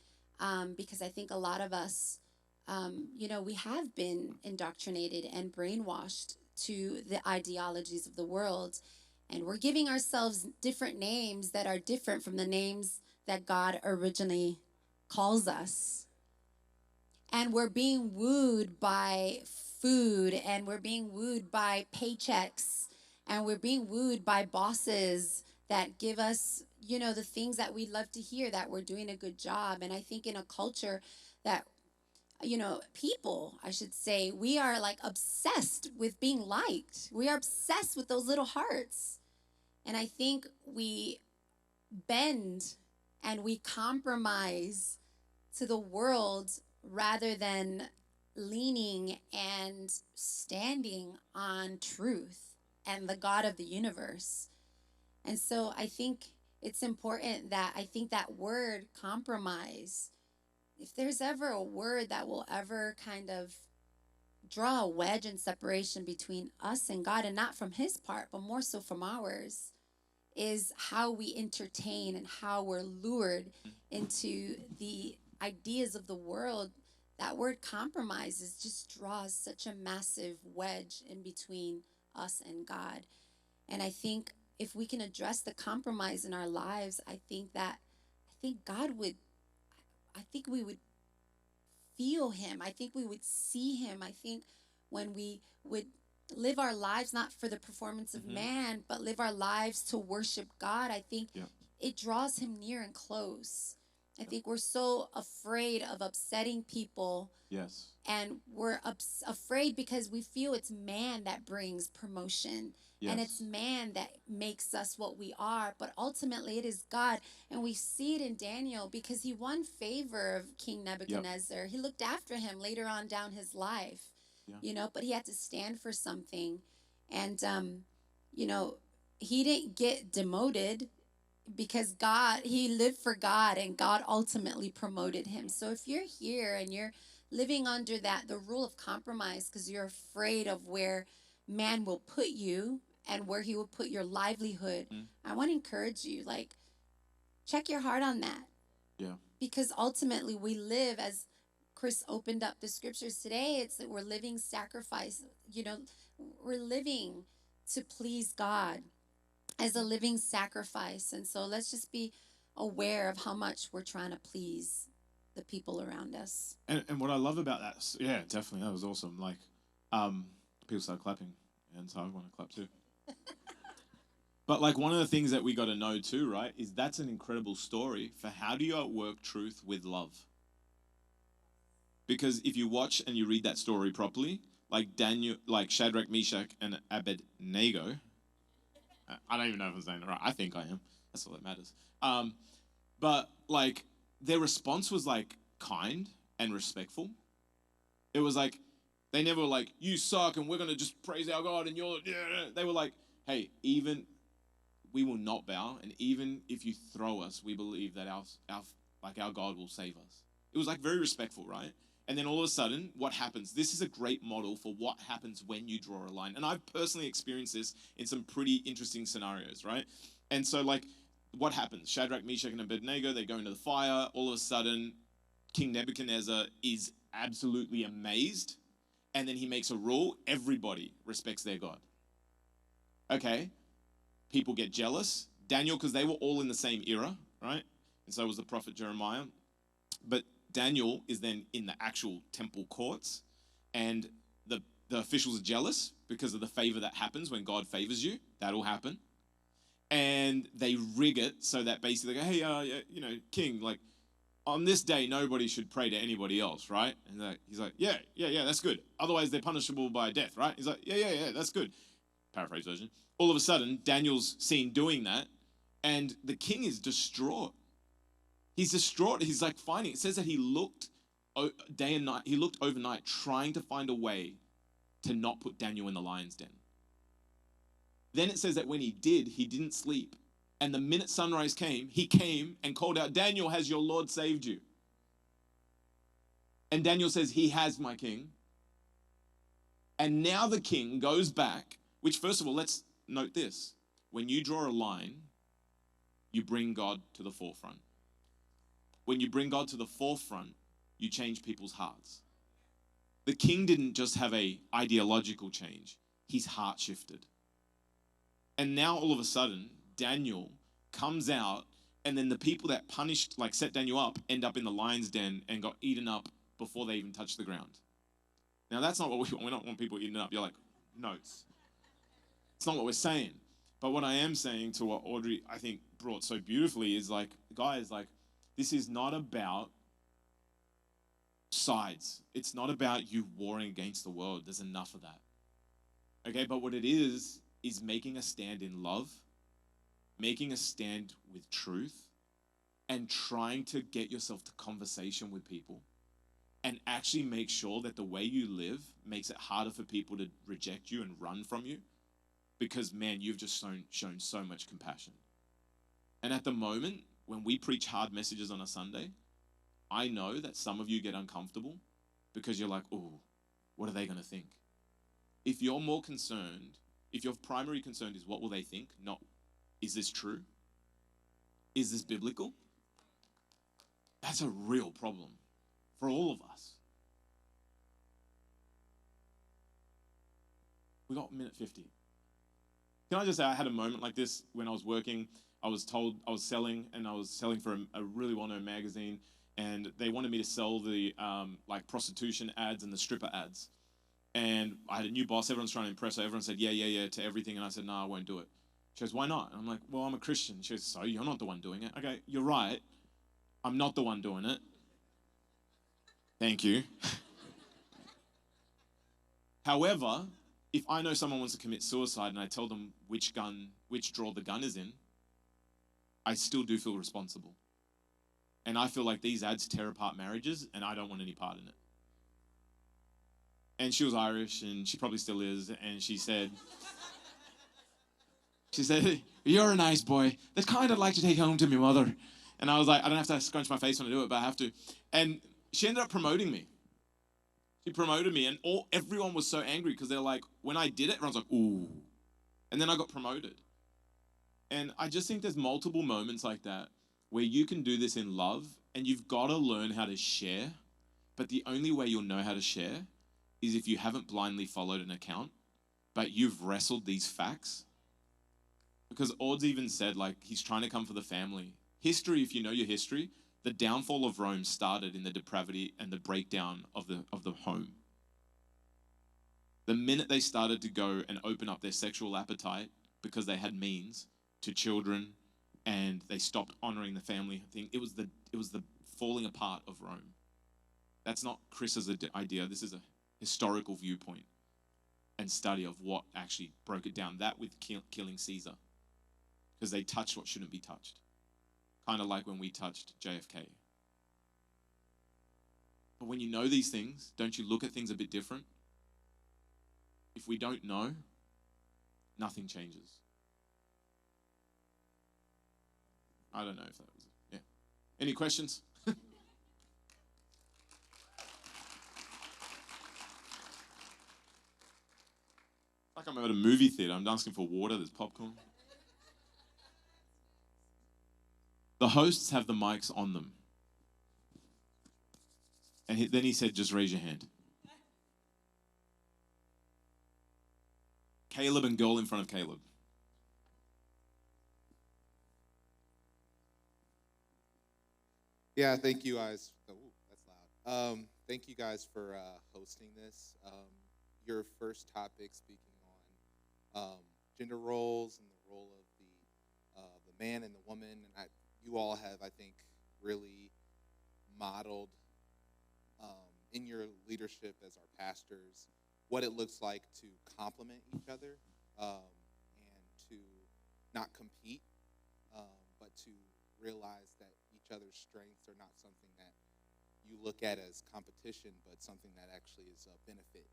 because I think a lot of us, we have been indoctrinated and brainwashed to the ideologies of the world. And we're giving ourselves different names that are different from the names that God originally calls us. And we're being wooed by food, and we're being wooed by paychecks, and we're being wooed by bosses that give us, the things that we love to hear, that we're doing a good job. And I think in a culture that, people, I should say, we are like obsessed with being liked. We are obsessed with those little hearts. And I think we bend and we compromise to the world rather than leaning and standing on truth and the God of the universe. And so I think it's important that I think that word compromise, if there's ever a word that will ever kind of draw a wedge and separation between us and God, and not from his part, but more so from ours, is how we entertain and how we're lured into the ideas of the world. That word compromises just draws such a massive wedge in between us and God. And I think if we can address the compromise in our lives, I think God would, I think we would feel him. I think we would see him. I think when we would live our lives not for the performance of man, but live our lives to worship God, I think it draws him near and close. I think we're so afraid of upsetting people. Yes. And we're afraid because we feel it's man that brings promotion. Yes. And it's man that makes us what we are. But ultimately, it is God. And we see it in Daniel because he won favor of King Nebuchadnezzar. He looked after him later on down his life, but he had to stand for something. And, he didn't get demoted because he lived for God, and God ultimately promoted him. So if you're here and you're living under the rule of compromise because you're afraid of where man will put you and where he will put your livelihood, I want to encourage you, check your heart on that. Yeah. Because ultimately we live, as Chris opened up the scriptures today, it's that we're living sacrifice. We're living to please God as a living sacrifice. And so let's just be aware of how much we're trying to please the people around us. And what I love about that, definitely, that was awesome. People start clapping, and so I want to clap too. But one of the things that we got to know too, right, is that's an incredible story for how do you outwork truth with love? Because if you watch and you read that story properly, Shadrach, Meshach, and Abednego, I don't even know if I'm saying it right. I think I am. That's all that matters. But their response was kind and respectful. It was they never were you suck and we're gonna just praise our God and you're. They were hey, even we will not bow, and even if you throw us, we believe that our God will save us. It was very respectful, right? And then all of a sudden, what happens? This is a great model for what happens when you draw a line. And I've personally experienced this in some pretty interesting scenarios, right? And so what happens? Shadrach, Meshach, and Abednego, they go into the fire. All of a sudden, King Nebuchadnezzar is absolutely amazed. And then he makes a rule: everybody respects their God. Okay, people get jealous. Daniel, because they were all in the same era, right? And so was the prophet Jeremiah. But Daniel is then in the actual temple courts, and the officials are jealous because of the favor that happens when God favors you. That'll happen. And they rig it so that basically, they go, hey, king, like, on this day, nobody should pray to anybody else, right? And he's like, yeah, that's good. Otherwise, they're punishable by death, right? He's like, yeah, that's good. Paraphrase version. All of a sudden, Daniel's seen doing that, and the king is distraught. He's distraught. He's like finding. It says that he looked day and night. He looked overnight trying to find a way to not put Daniel in the lion's den. Then it says that when he did, he didn't sleep. And the minute sunrise came, he came and called out, Daniel, has your Lord saved you? And Daniel says, he has, my king. And now the king goes back, which first of all, let's note this. When you draw a line, you bring God to the forefront. When you bring God to the forefront, you change people's hearts. The king didn't just have an ideological change. His heart shifted. And now all of a sudden, Daniel comes out, and then the people that punished, like set Daniel up, end up in the lion's den and got eaten up before they even touched the ground. Now that's not what we want. We don't want people eaten up. You're like, notes. It's not what we're saying. But what I am saying, to what Audrey, I think, brought so beautifully, is like, guys, like, this is not about sides. It's not about you warring against the world. There's enough of that. Okay, but what it is making a stand in love, making a stand with truth, and trying to get yourself to conversation with people, and actually make sure that the way you live makes it harder for people to reject you and run from you, because, man, you've just shown so much compassion. And at the moment, when we preach hard messages on a Sunday, I know that some of you get uncomfortable because you're like, oh, what are they going to think? If you're more concerned, if your primary concern is what will they think, not is this true? Is this biblical? That's a real problem for all of us. We got 1:50. Can I just say, I had a moment like this when I was working. I was told I was selling, and I was selling for a really well-known magazine, and they wanted me to sell the like prostitution ads and the stripper ads. And I had a new boss. Everyone's trying to impress her. Everyone said, yeah to everything. And I said, no, I won't do it. She goes, why not? And I'm like, well, I'm a Christian. She goes, so you're not the one doing it. Okay, you're right. I'm not the one doing it. Thank you. However, if I know someone wants to commit suicide and I tell them which drawer the gun is in, I still do feel responsible. And I feel like these ads tear apart marriages, and I don't want any part in it. And she was Irish, and she probably still is, and she said, you're a nice boy. That's kind of like to take home to my mother. And I was like, I don't have to scrunch my face when I do it, but I have to. And she ended up promoting me. She promoted me, and everyone was so angry because they're like, when I did it, everyone's like, ooh. And then I got promoted. And I just think there's multiple moments like that where you can do this in love, and you've got to learn how to share. But the only way you'll know how to share is if you haven't blindly followed an account, but you've wrestled these facts. Because Ord's even said, like, he's trying to come for the family. History, if you know your history, the downfall of Rome started in the depravity and the breakdown of the home. The minute they started to go and open up their sexual appetite because they had means to children, and they stopped honoring the family thing, it was the falling apart of Rome. That's not Chris's idea. This is a historical viewpoint and study of what actually broke it down. That with killing Caesar, because they touched what shouldn't be touched. Kind of like when we touched JFK. But when you know these things, don't you look at things a bit different? If we don't know, nothing changes. I don't know if that was it. Yeah. Any questions? Like I'm at a movie theater. I'm asking for water. There's popcorn. The hosts have the mics on them. And then he said, just raise your hand. Caleb and girl in front of Caleb. Yeah, thank you guys. Oh, that's loud. Thank you guys for hosting this. Your first topic speaking on gender roles and the role of the man and the woman, and you all have, I think, really modeled in your leadership as our pastors what it looks like to complement each other and to not compete, but to realize that each other's strengths are not something that you look at as competition, but something that actually is a benefit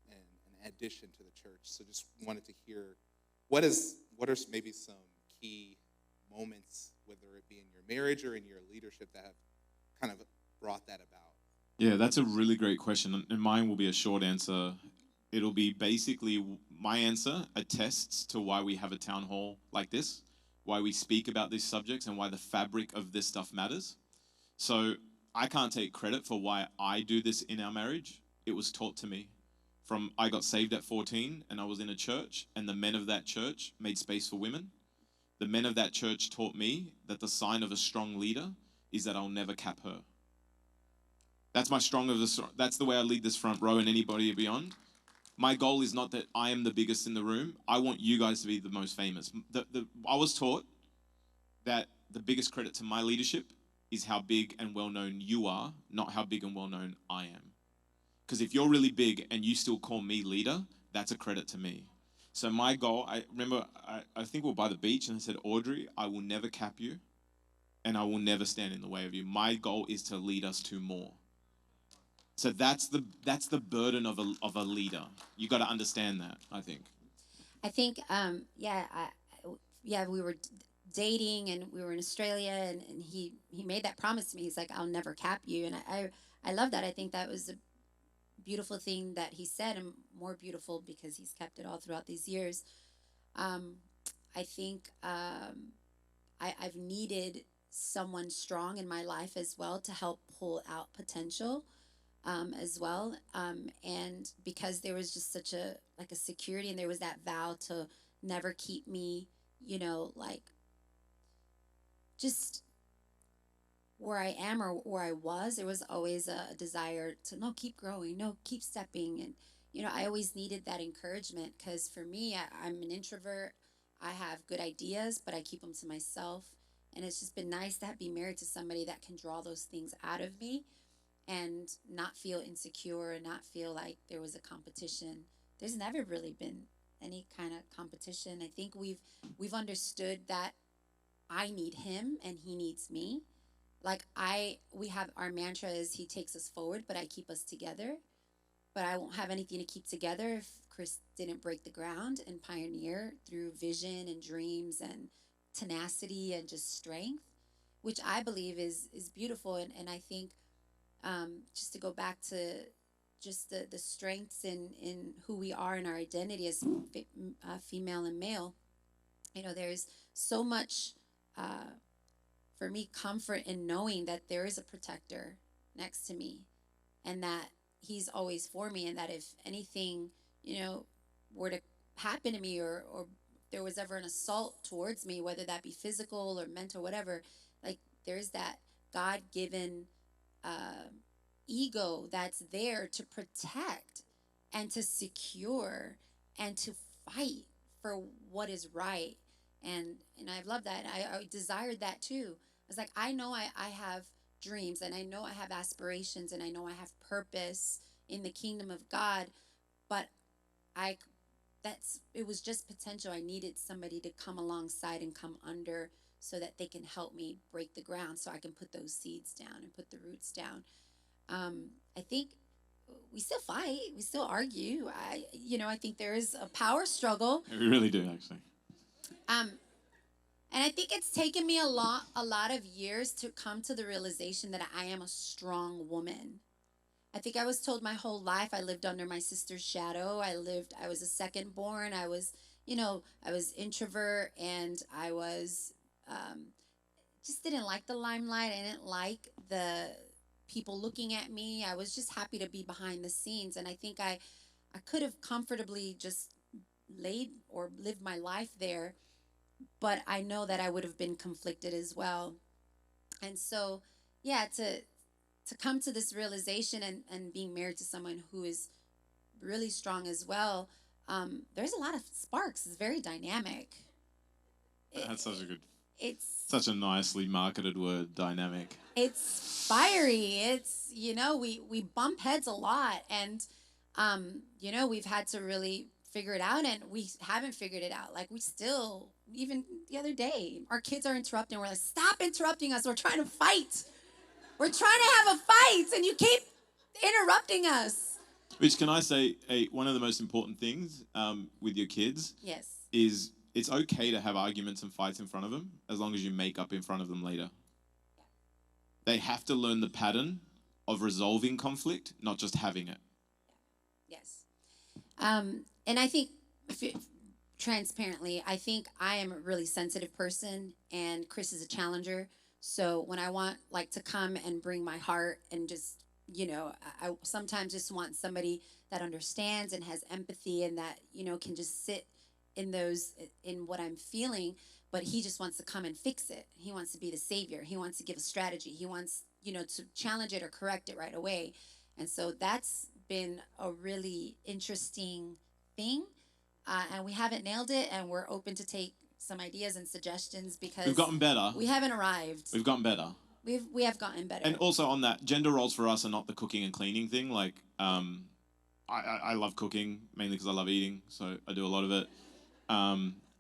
and an addition to the church. So just wanted to hear what are maybe some key moments, whether it be in your marriage or in your leadership, that have kind of brought that about. Yeah, that's a really great question. And mine will be a short answer. It'll be basically my answer attests to why we have a town hall like this, why we speak about these subjects, and why the fabric of this stuff matters. So I can't take credit for why I do this in our marriage. It was taught to me. I got saved at 14 and I was in a church, and the men of that church made space for women. The men of that church taught me that the sign of a strong leader is that I'll never cap her. That's that's the way I lead this front row and anybody beyond. My goal is not that I am the biggest in the room. I want you guys to be the most famous. I was taught that the biggest credit to my leadership is how big and well-known you are, not how big and well-known I am. Because if you're really big and you still call me leader, that's a credit to me. So my goal, I remember, I think we were by the beach, and I said, Audrey, I will never cap you, and I will never stand in the way of you. My goal is to lead us to more. So that's the burden of a leader. You got to understand that, I think. I think, we were dating and we were in Australia, and he made that promise to me. He's like, I'll never cap you. And I love that. I think that was a beautiful thing that he said, and more beautiful because he's kept it all throughout these years. I think I've needed someone strong in my life as well to help pull out potential as well. And because there was just such a security, and there was that vow to never keep me, like just where I am or where I was, there was always a desire to no, keep growing, no, keep stepping. And, I always needed that encouragement because for me, I'm an introvert. I have good ideas, but I keep them to myself. And it's just been nice to be married to somebody that can draw those things out of me and not feel insecure and not feel like there was a competition. There's never really been any kind of competition. I think we've understood that I need him and he needs me. Like we have our mantra is he takes us forward, but I keep us together. But I won't have anything to keep together if Chris didn't break the ground and pioneer through vision and dreams and tenacity and just strength, which I believe is beautiful. And I think just to go back to just the strengths in who we are in our identity as female and male, there's so much for me comfort in knowing that there is a protector next to me and that he's always for me, and that if anything were to happen to me, or there was ever an assault towards me, whether that be physical or mental, whatever, like there's that God-given ego that's there to protect and to secure and to fight for what is right. And I've loved that. I desired that too. I was like, I know I have dreams, and I know I have aspirations, and I know I have purpose in the kingdom of God, but it was just potential. I needed somebody to come alongside and come under so that they can help me break the ground so I can put those seeds down and put the roots down. I think we still fight, we still argue. I think there is a power struggle. We really do, actually. And I think it's taken me a lot of years to come to the realization that I am a strong woman. I think I was told my whole life I lived under my sister's shadow. I was a second born. I was introvert, and I was just didn't like the limelight. I didn't like the people looking at me. I was just happy to be behind the scenes, and I think I could have comfortably just laid or lived my life there, but I know that I would have been conflicted as well. And so, yeah, to come to this realization and being married to someone who is really strong as well, there's a lot of sparks. It's very dynamic. It, That's such a good, it's such a nicely marketed word, dynamic. it's fiery. It's we bump heads a lot, and we've had to really figure it out, and we haven't figured it out. Like we still, even the other day, our kids are interrupting. We're like, stop interrupting us. We're trying to fight. We're trying to have a fight, and you keep interrupting us. Which can I say, one of the most important things with your kids Yes. is it's okay to have arguments and fights in front of them as long as you make up in front of them later. They have to learn the pattern of resolving conflict, not just having it. Yes. And I think, transparently, I think I am a really sensitive person, and Chris is a challenger. So when I want like to come and bring my heart and just, I sometimes just want somebody that understands and has empathy and that, can just sit in those in what I'm feeling. But he just wants to come and fix it. He wants to be the savior. He wants to give a strategy. He wants, to challenge it or correct it right away. And so that's been a really interesting thing. And we haven't nailed it, and we're open to take some ideas and suggestions because We've gotten better. we haven't arrived. We've gotten better. We have gotten better. And also on that, gender roles for us are not the cooking and cleaning thing. Like, I love cooking mainly because I love eating, so I do a lot of it.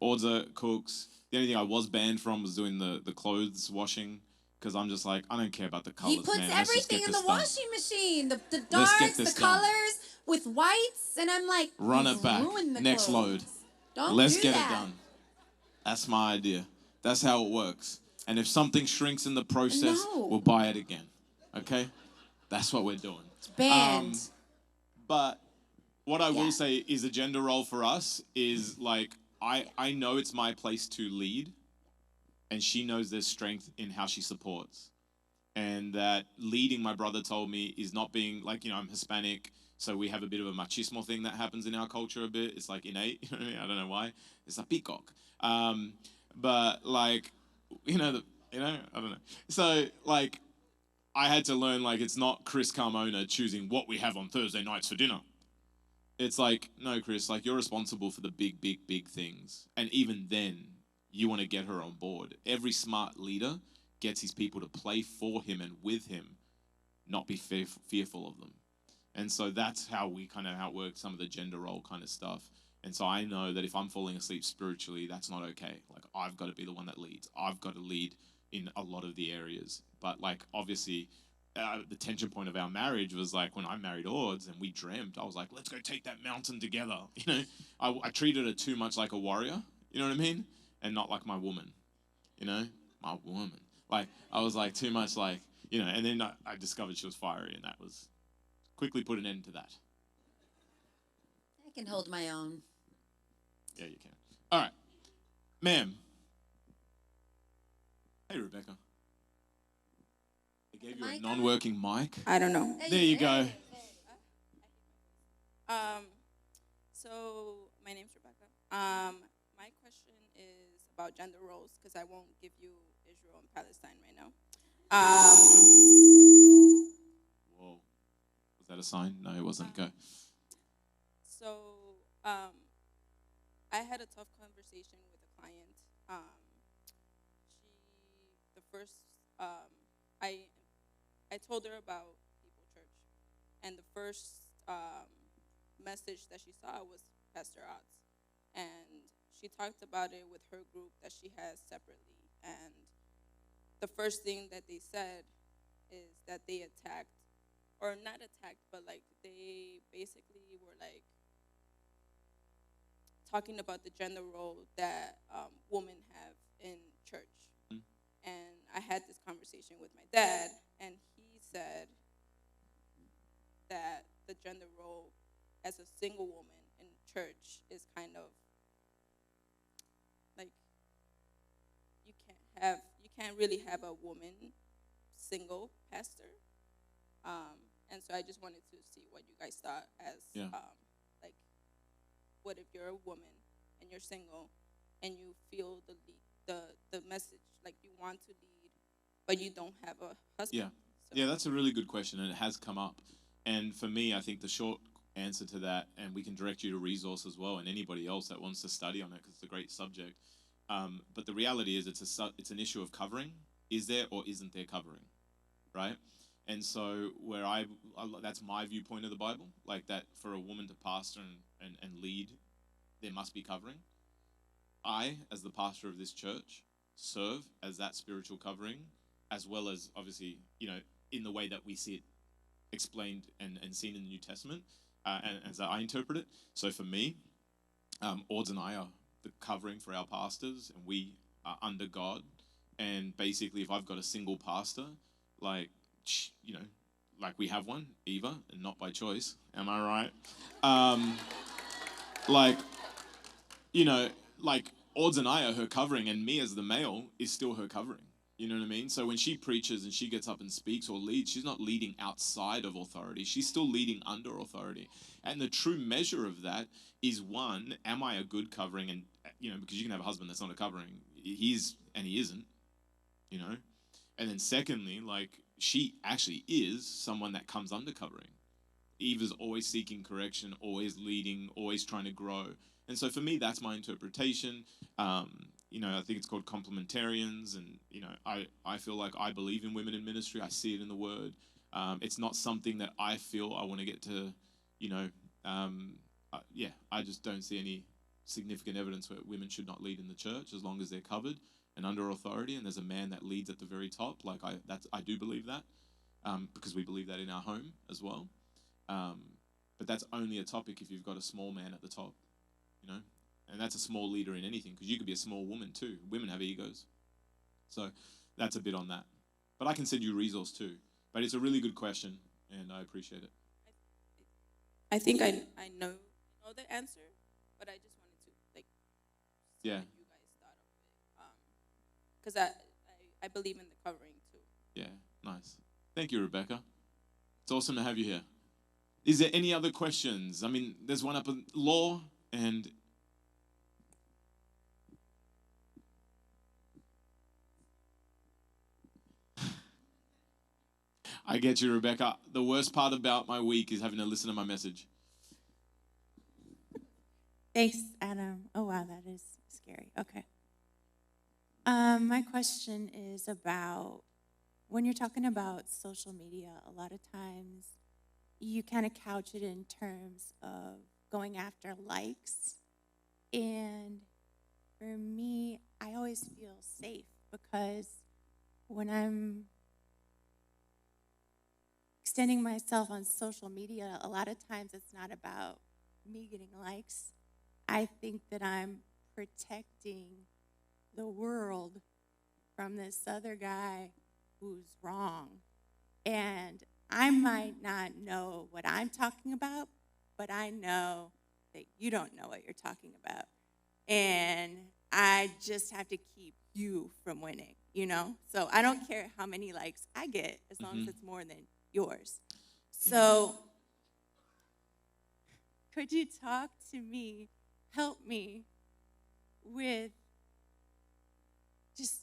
Orza cooks. The only thing I was banned from was doing the clothes washing because I'm just like, I don't care about the colors. He puts man. everything in the done. washing machine. The Let's get darks, this the done. colors with whites, and I'm like, Run "You've it back. ruined the Next clothes. load. Don't Let's do get that." it done. That's my idea. That's how it works. And if something shrinks in the process, No. we'll buy it again. Okay? That's what we're doing. It's banned. But what I Yeah. will say is a gender role for us is like, I know it's my place to lead, and she knows there's strength in how she supports. And that leading, my brother told me, is not being like, I'm Hispanic, so we have a bit of a machismo thing that happens in our culture a bit. It's like innate, you know what I mean? I don't know why. It's a peacock. But like, I don't know. So like, I had to learn like it's not Chris Carmona choosing what we have on Thursday nights for dinner. It's like, no, Chris, like you're responsible for the big, big, big things. And even then, you want to get her on board. Every smart leader gets his people to play for him and with him, not be fearful of them. And so that's how we kind of outwork some of the gender role kind of stuff. And so I know that if I'm falling asleep spiritually, that's not okay. Like I've got to be the one that leads. I've got to lead in a lot of the areas. But like obviously, the tension point of our marriage was like when I married Ords and we dreamt. I was like, let's go take that mountain together. I treated her too much like a warrior. You know what I mean? And not like my woman. My woman. Like I was like too much like And then I discovered she was fiery, and that was quickly put an end to that. I can hold my own. Yeah, you can. All right, ma'am. Hey, Rebecca. They gave you a Mic non-working mic. I don't know. There you go. So my name's Rebecca. My question is about gender roles because I won't give you Israel and Palestine right now. Whoa. Was that a sign? No, it wasn't. Go. So I had a tough conversation with a client. The first, I told her about People Church, and the first message that she saw was Pastor Ott's, and she talked about it with her group that she has separately. And the first thing that they said is that they attacked, or not attacked, but like they basically were like talking about the gender role that women have in church. Mm. And I had this conversation with my dad, and he said that the gender role as a single woman in church is kind of like you can't really have a woman single pastor. And so I just wanted to see what you guys thought as Yeah. like, what if you're a woman and you're single and you feel the message, like you want to lead, but you don't have a husband. Yeah. So, Yeah, that's a really good question, and it has come up. And for me, I think the short answer to that, and we can direct you to resource as well, and anybody else that wants to study on it, because it's a great subject. But the reality is, it's an issue of covering. Is there or isn't there covering, right? And so that's my viewpoint of the Bible, like that for a woman to pastor and lead, there must be covering. I, as the pastor of this church, serve as that spiritual covering, as well as obviously, in the way that we see it explained and seen in the New Testament, and as I interpret it. So for me, Ords and I are the covering for our pastors, and we are under God. And basically, if I've got a single pastor, like, like we have one, Eva, and not by choice, am I right? Like, like Ords and I are her covering, and me as the male is still her covering. You know what I mean? So when she preaches and she gets up and speaks or leads, she's not leading outside of authority. She's still leading under authority. And the true measure of that is, one, am I a good covering? And, because you can have a husband that's not a covering. He is and he isn't, And then secondly, like, she actually is someone that comes under covering. Eva's always seeking correction, always leading, always trying to grow. And so for me, that's my interpretation. I think it's called complementarians. And, I feel like I believe in women in ministry. I see it in the word. It's not something that I feel I want to get to, I just don't see any significant evidence where women should not lead in the church as long as they're covered and under authority. And there's a man that leads at the very top. Like I do believe that, because we believe that in our home as well. But that's only a topic if you've got a small man at the top, and that's a small leader in anything, because you could be a small woman too. Women have egos. So that's a bit on that. But I can send you a resource too. But it's a really good question, and I appreciate it. I think I know the answer, but I just wanted to see Yeah. what you guys thought of it, because I believe in the covering too. Yeah, nice. Thank you, Rebecca. It's awesome to have you here. Is there any other questions? I mean, there's one up in law and... I get you, Rebecca. The worst part about my week is having to listen to my message. Thanks, Adam. Oh, wow, that is scary. Okay. My question is about when you're talking about social media, a lot of times you kind of couch it in terms of going after likes. And for me, I always feel safe because when I'm extending myself on social media, a lot of times it's not about me getting likes. I think that I'm protecting the world from this other guy who's wrong. And I might not know what I'm talking about, but I know that you don't know what you're talking about. And I just have to keep you from winning, So I don't care how many likes I get as long as it's more than yours. So could you talk to me, help me with just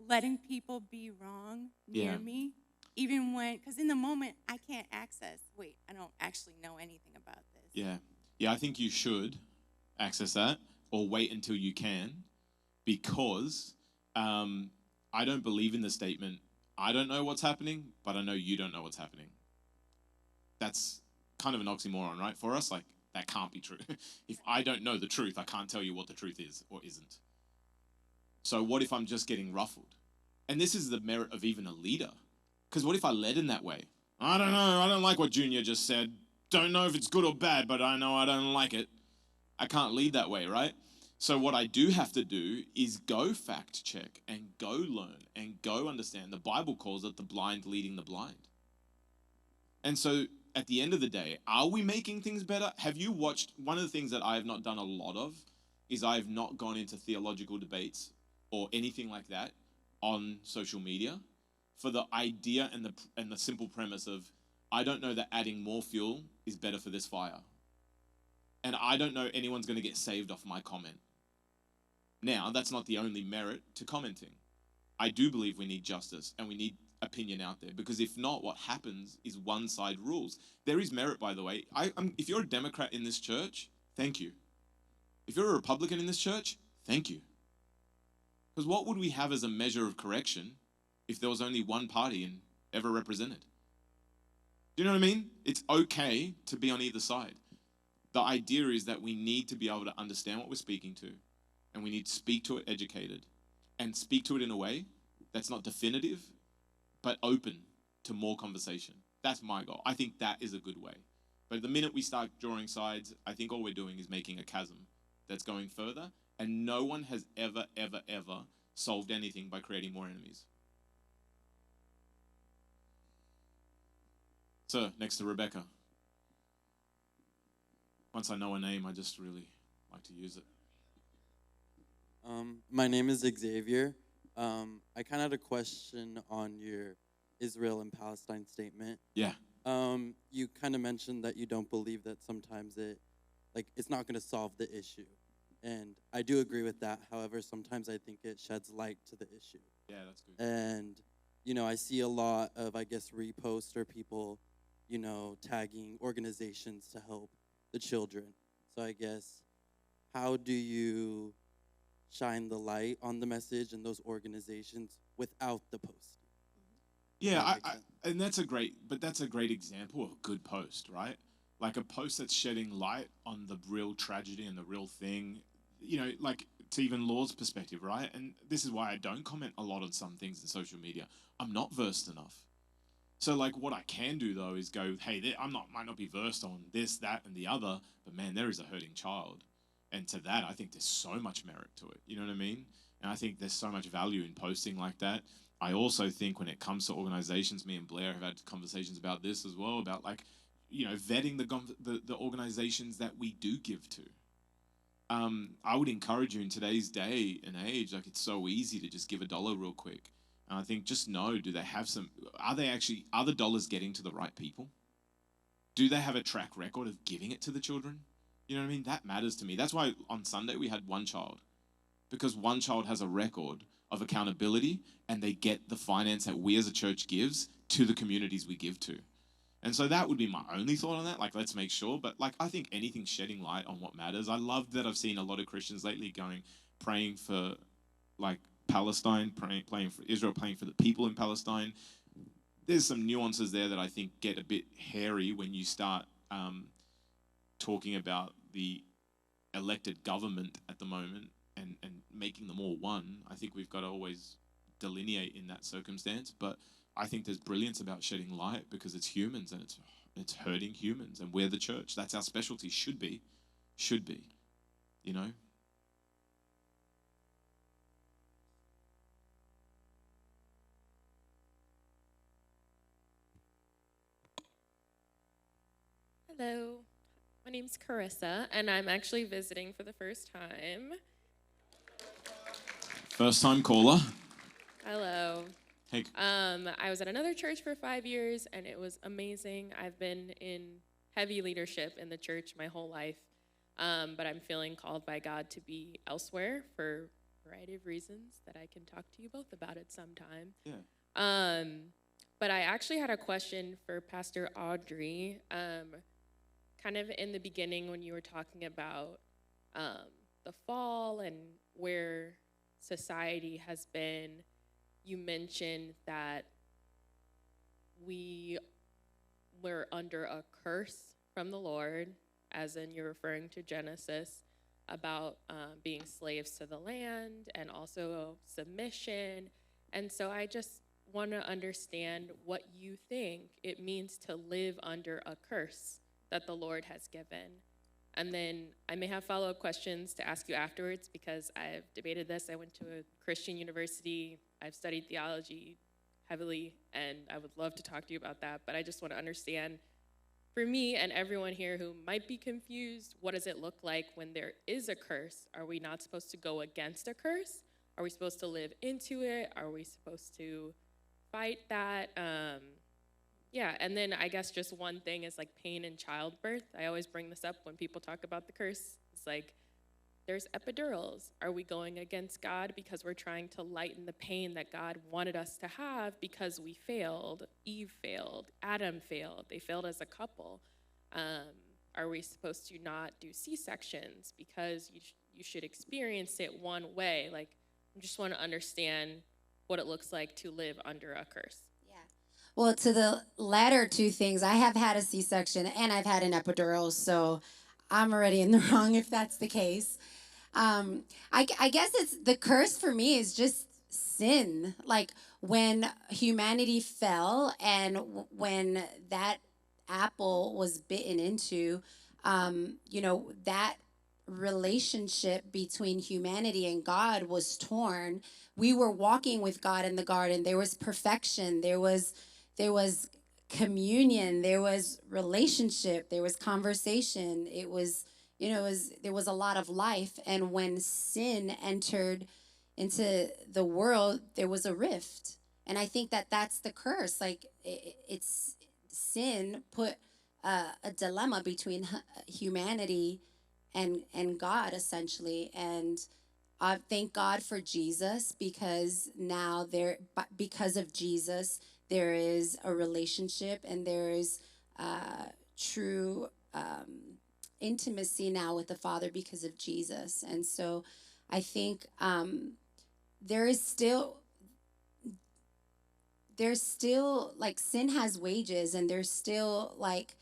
letting people be wrong near me, even when, because in the moment I can't access, I don't actually know anything about this. Yeah, I think you should access that or wait until you can, because I don't believe in the statement, I don't know what's happening, but I know you don't know what's happening. That's kind of an oxymoron, right? For us, like, that can't be true. If I don't know the truth, I can't tell you what the truth is or isn't. So what if I'm just getting ruffled? And this is the merit of even a leader. Because what if I led in that way? I don't know, I don't like what Junior just said. Don't know if it's good or bad, but I know I don't like it. I can't lead that way, right? So what I do have to do is go fact check and go learn and go understand. The Bible calls it the blind leading the blind. And so at the end of the day, are we making things better? Have you watched, one of the things that I have not done a lot of is I have not gone into theological debates or anything like that on social media for the idea and the simple premise of, I don't know that adding more fuel is better for this fire. And I don't know anyone's going to get saved off my comment. Now, that's not the only merit to commenting. I do believe we need justice and we need opinion out there, because if not, what happens is one side rules. There is merit, by the way. If you're a Democrat in this church, thank you. If you're a Republican in this church, thank you. Because what would we have as a measure of correction if there was only one party ever represented? Do you know what I mean? It's okay to be on either side. The idea is that we need to be able to understand what we're speaking to, and we need to speak to it educated, and speak to it in a way that's not definitive, but open to more conversation. That's my goal. I think that is a good way. But the minute we start drawing sides, I think all we're doing is making a chasm that's going further, and no one has ever, ever, ever solved anything by creating more enemies. So, next to Rebecca. Once I know a name, I just really like to use it. My name is Xavier. I kind of had a question on your Israel and Palestine statement. Yeah. You kind of mentioned that you don't believe that sometimes it's not going to solve the issue. And I do agree with that. However, sometimes I think it sheds light to the issue. Yeah, that's good. And, I see a lot of, reposts or people, tagging organizations to help the children. So I guess, how do you shine the light on the message and those organizations without the posting? Yeah, and that's a great example of a good post, right? Like a post that's shedding light on the real tragedy and the real thing, like to even Law's perspective, right? And this is why I don't comment a lot on some things in social media. I'm not versed enough. So like what I can do though is go, hey, might not be versed on this, that, and the other, but man, there is a hurting child. And to that, I think there's so much merit to it. You know what I mean? And I think there's so much value in posting like that. I also think when it comes to organizations, me and Blair have had conversations about this as well, about vetting the organizations that we do give to. I would encourage you in today's day and age, it's so easy to just give $1 real quick. And I think just know, are the dollars getting to the right people? Do they have a track record of giving it to the children? You know what I mean? That matters to me. That's why on Sunday we had one child. Because one child has a record of accountability and they get the finance that we as a church gives to the communities we give to. And so that would be my only thought on that. Let's make sure. But I think anything shedding light on what matters. I love that I've seen a lot of Christians lately praying for Palestine, praying for Israel, praying for the people in Palestine. There's some nuances there that I think get a bit hairy when you start talking about the elected government at the moment and making them all one. I think we've got to always delineate in that circumstance. But I think there's brilliance about shedding light because it's humans and it's hurting humans, and we're the church. That's our specialty. Should be, Hello, my name's Carissa, and I'm actually visiting for the first time. First time caller. Hello. Hey. I was at another church for 5 years, and it was amazing. I've been in heavy leadership in the church my whole life, but I'm feeling called by God to be elsewhere for a variety of reasons that I can talk to you both about at some time. Yeah. But I actually had a question for Pastor Audrey. Kind of in the beginning when you were talking about the fall and where society has been, you mentioned that we were under a curse from the Lord, as in you're referring to Genesis, about being slaves to the land and also submission. And so I just want to understand what you think it means to live under a curse that the Lord has given. And then I may have follow-up questions to ask you afterwards because I've debated this. I went to a Christian university. I've studied theology heavily, and I would love to talk to you about that. But I just want to understand, for me and everyone here who might be confused, what does it look like when there is a curse? Are we not supposed to go against a curse? Are we supposed to live into it? Are we supposed to fight that? Yeah, and then I guess just one thing is like pain in childbirth. I always bring this up when people talk about the curse. It's like, there's epidurals. Are we going against God because we're trying to lighten the pain that God wanted us to have because we failed? Eve failed. Adam failed. They failed as a couple. Are we supposed to not do C-sections because you should experience it one way? Like, I just want to understand what it looks like to live under a curse. Yeah. Well, to the latter two things, I have had a C-section and I've had an epidural, so I'm already in the wrong if that's the case. I guess it's the curse for me is just sin. Like when humanity fell and when that apple was bitten into, that relationship between humanity and God was torn. We were walking with God in the garden. There was perfection. There was communion. There was relationship. There was conversation. There was a lot of life. And when sin entered into the world, there was a rift. And I think that that's the curse. Like it's sin put a dilemma between humanity and God essentially. And I thank God for Jesus because now because of Jesus there is a relationship and there is true intimacy now with the Father because of Jesus. And so I think there is still there's still like sin has wages, and there's still like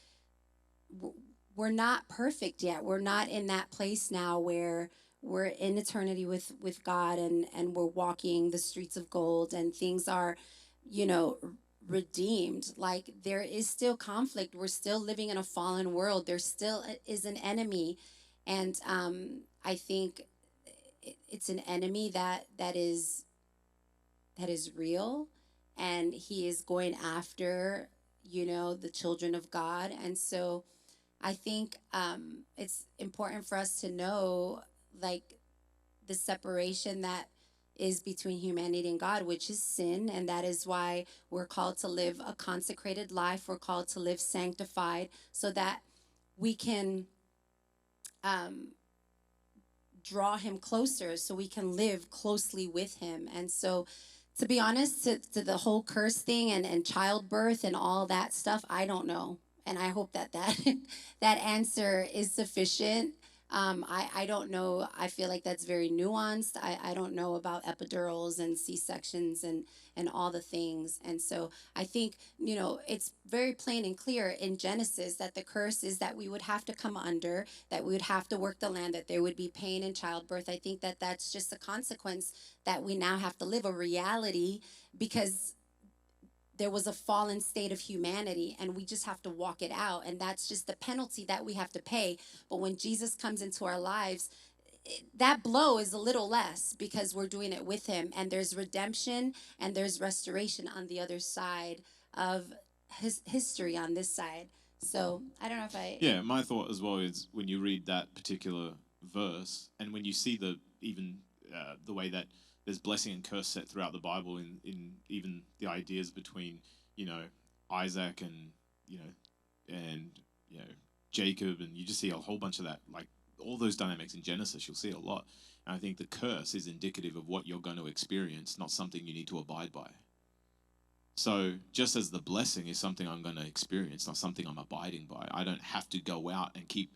we're not perfect yet. We're not in that place now where we're in eternity with God, and we're walking the streets of gold and things are, you know, redeemed. Like there is still conflict. We're still living in a fallen world. There still is an enemy, and I think it's an enemy that is real, and he is going after the children of God. And so I think it's important for us to know like the separation that is between humanity and God, which is sin. And that is why we're called to live a consecrated life. We're called to live sanctified so that we can draw him closer, so we can live closely with him. And so, to be honest, to the whole curse thing and childbirth and all that stuff, I don't know. And I hope that that answer is sufficient. I don't know. I feel like that's very nuanced. I don't know about epidurals and C-sections and all the things. And so I think, it's very plain and clear in Genesis that the curse is that we would have to come under, that we would have to work the land, that there would be pain in childbirth. I think that that's just a consequence that we now have to live, a reality, because there was a fallen state of humanity and we just have to walk it out, and that's just the penalty that we have to pay. But when Jesus comes into our lives, that blow is a little less because we're doing it with him, and there's redemption and there's restoration on the other side of his history on this side. So I don't know if I Yeah, my thought as well is when you read that particular verse, and when you see the way that there's blessing and curse set throughout the Bible, in even the ideas between Isaac and Jacob, and you just see a whole bunch of that, like all those dynamics in Genesis. You'll see a lot, and I think the curse is indicative of what you're going to experience, not something you need to abide by. So just as the blessing is something I'm going to experience, not something I'm abiding by, I don't have to go out and keep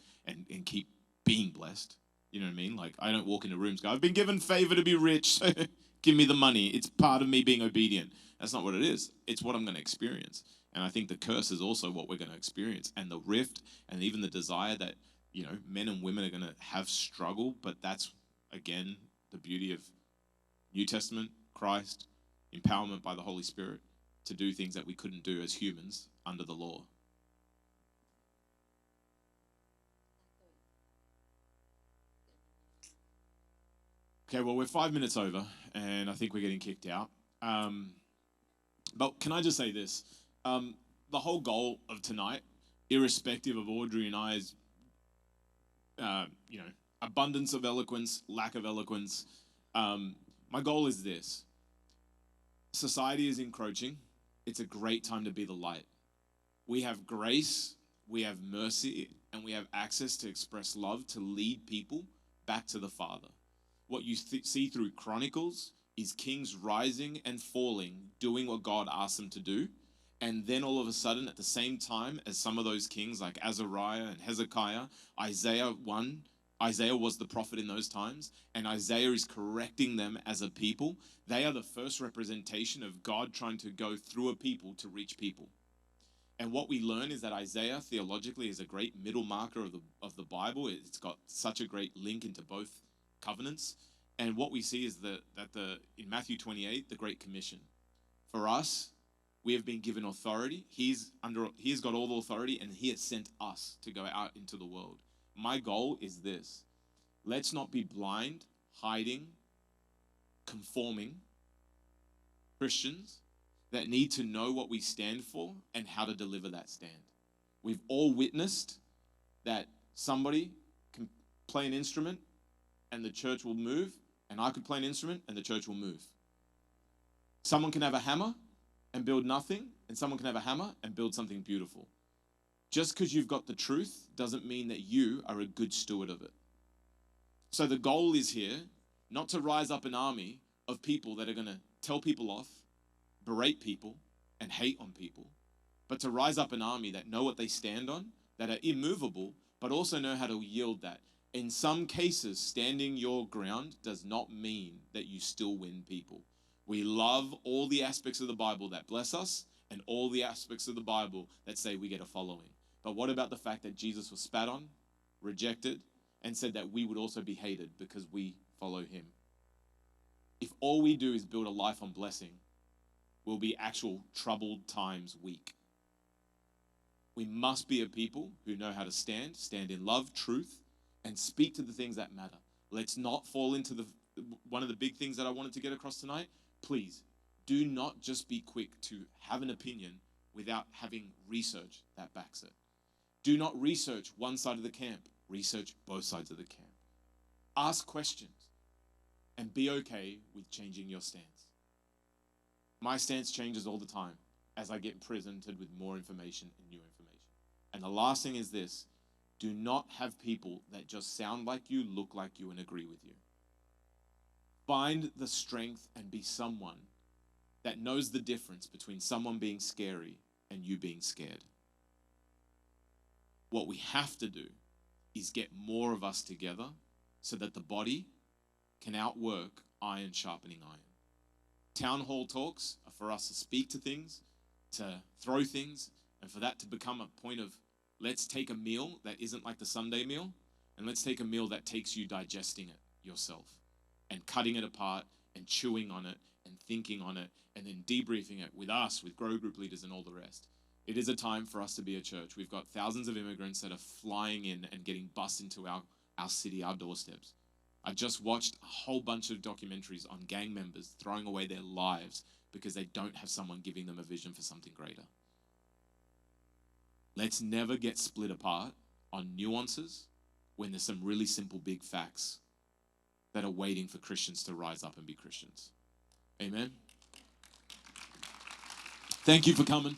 being blessed. You know what I mean? Like I don't walk into rooms go, I've been given favor to be rich, so give me the money. It's part of me being obedient. That's not what it is. It's what I'm going to experience. And I think the curse is also what we're going to experience, and the rift, and even the desire that men and women are going to have struggle. But that's again the beauty of New Testament, Christ, empowerment by the Holy Spirit to do things that we couldn't do as humans under the law. Okay, well, we're 5 minutes over, and I think we're getting kicked out. But can I just say this? The whole goal of tonight, irrespective of Audrey and I's, abundance of eloquence, lack of eloquence, My goal is this. Society is encroaching. It's a great time to be the light. We have grace, we have mercy, and we have access to express love to lead people back to the Father. What you see through Chronicles is kings rising and falling, doing what God asked them to do. And then all of a sudden, at the same time as some of those kings like Azariah and Hezekiah, Isaiah was the prophet in those times, and Isaiah is correcting them as a people. They are the first representation of God trying to go through a people to reach people. And what we learn is that Isaiah theologically is a great middle marker of the Bible. It's got such a great link into both covenants. And what we see is that in Matthew 28, the Great Commission. For us, we have been given authority. He's got all the authority, and he has sent us to go out into the world. My goal is this. Let's not be blind, hiding, conforming Christians that need to know what we stand for and how to deliver that stand. We've all witnessed that somebody can play an instrument and the church will move, and I could play an instrument and the church will move. Someone can have a hammer and build nothing, and someone can have a hammer and build something beautiful. Just because you've got the truth doesn't mean that you are a good steward of it. So the goal is here not to rise up an army of people that are going to tell people off, berate people, and hate on people, but to rise up an army that know what they stand on, that are immovable, but also know how to yield that. In some cases, standing your ground does not mean that you still win people. We love all the aspects of the Bible that bless us and all the aspects of the Bible that say we get a following. But what about the fact that Jesus was spat on, rejected, and said that we would also be hated because we follow him? If all we do is build a life on blessing, we'll be actual troubled times weak. We must be a people who know how to stand in love, truth, and speak to the things that matter. Let's not fall into one of the big things that I wanted to get across tonight. Please, do not just be quick to have an opinion without having research that backs it. Do not research one side of the camp. Research both sides of the camp. Ask questions and be okay with changing your stance. My stance changes all the time as I get presented with more information and new information. And the last thing is this. Do not have people that just sound like you, look like you, and agree with you. Find the strength and be someone that knows the difference between someone being scary and you being scared. What we have to do is get more of us together so that the body can outwork iron sharpening iron. Town hall talks are for us to speak to things, to throw things, and for that to become a point of let's take a meal that isn't like the Sunday meal, and let's take a meal that takes you digesting it yourself and cutting it apart and chewing on it and thinking on it and then debriefing it with us, with grow group leaders and all the rest. It is a time for us to be a church. We've got thousands of immigrants that are flying in and getting bussed into our city, our doorsteps. I just watched a whole bunch of documentaries on gang members throwing away their lives because they don't have someone giving them a vision for something greater. Let's never get split apart on nuances when there's some really simple big facts that are waiting for Christians to rise up and be Christians. Amen. Thank you for coming.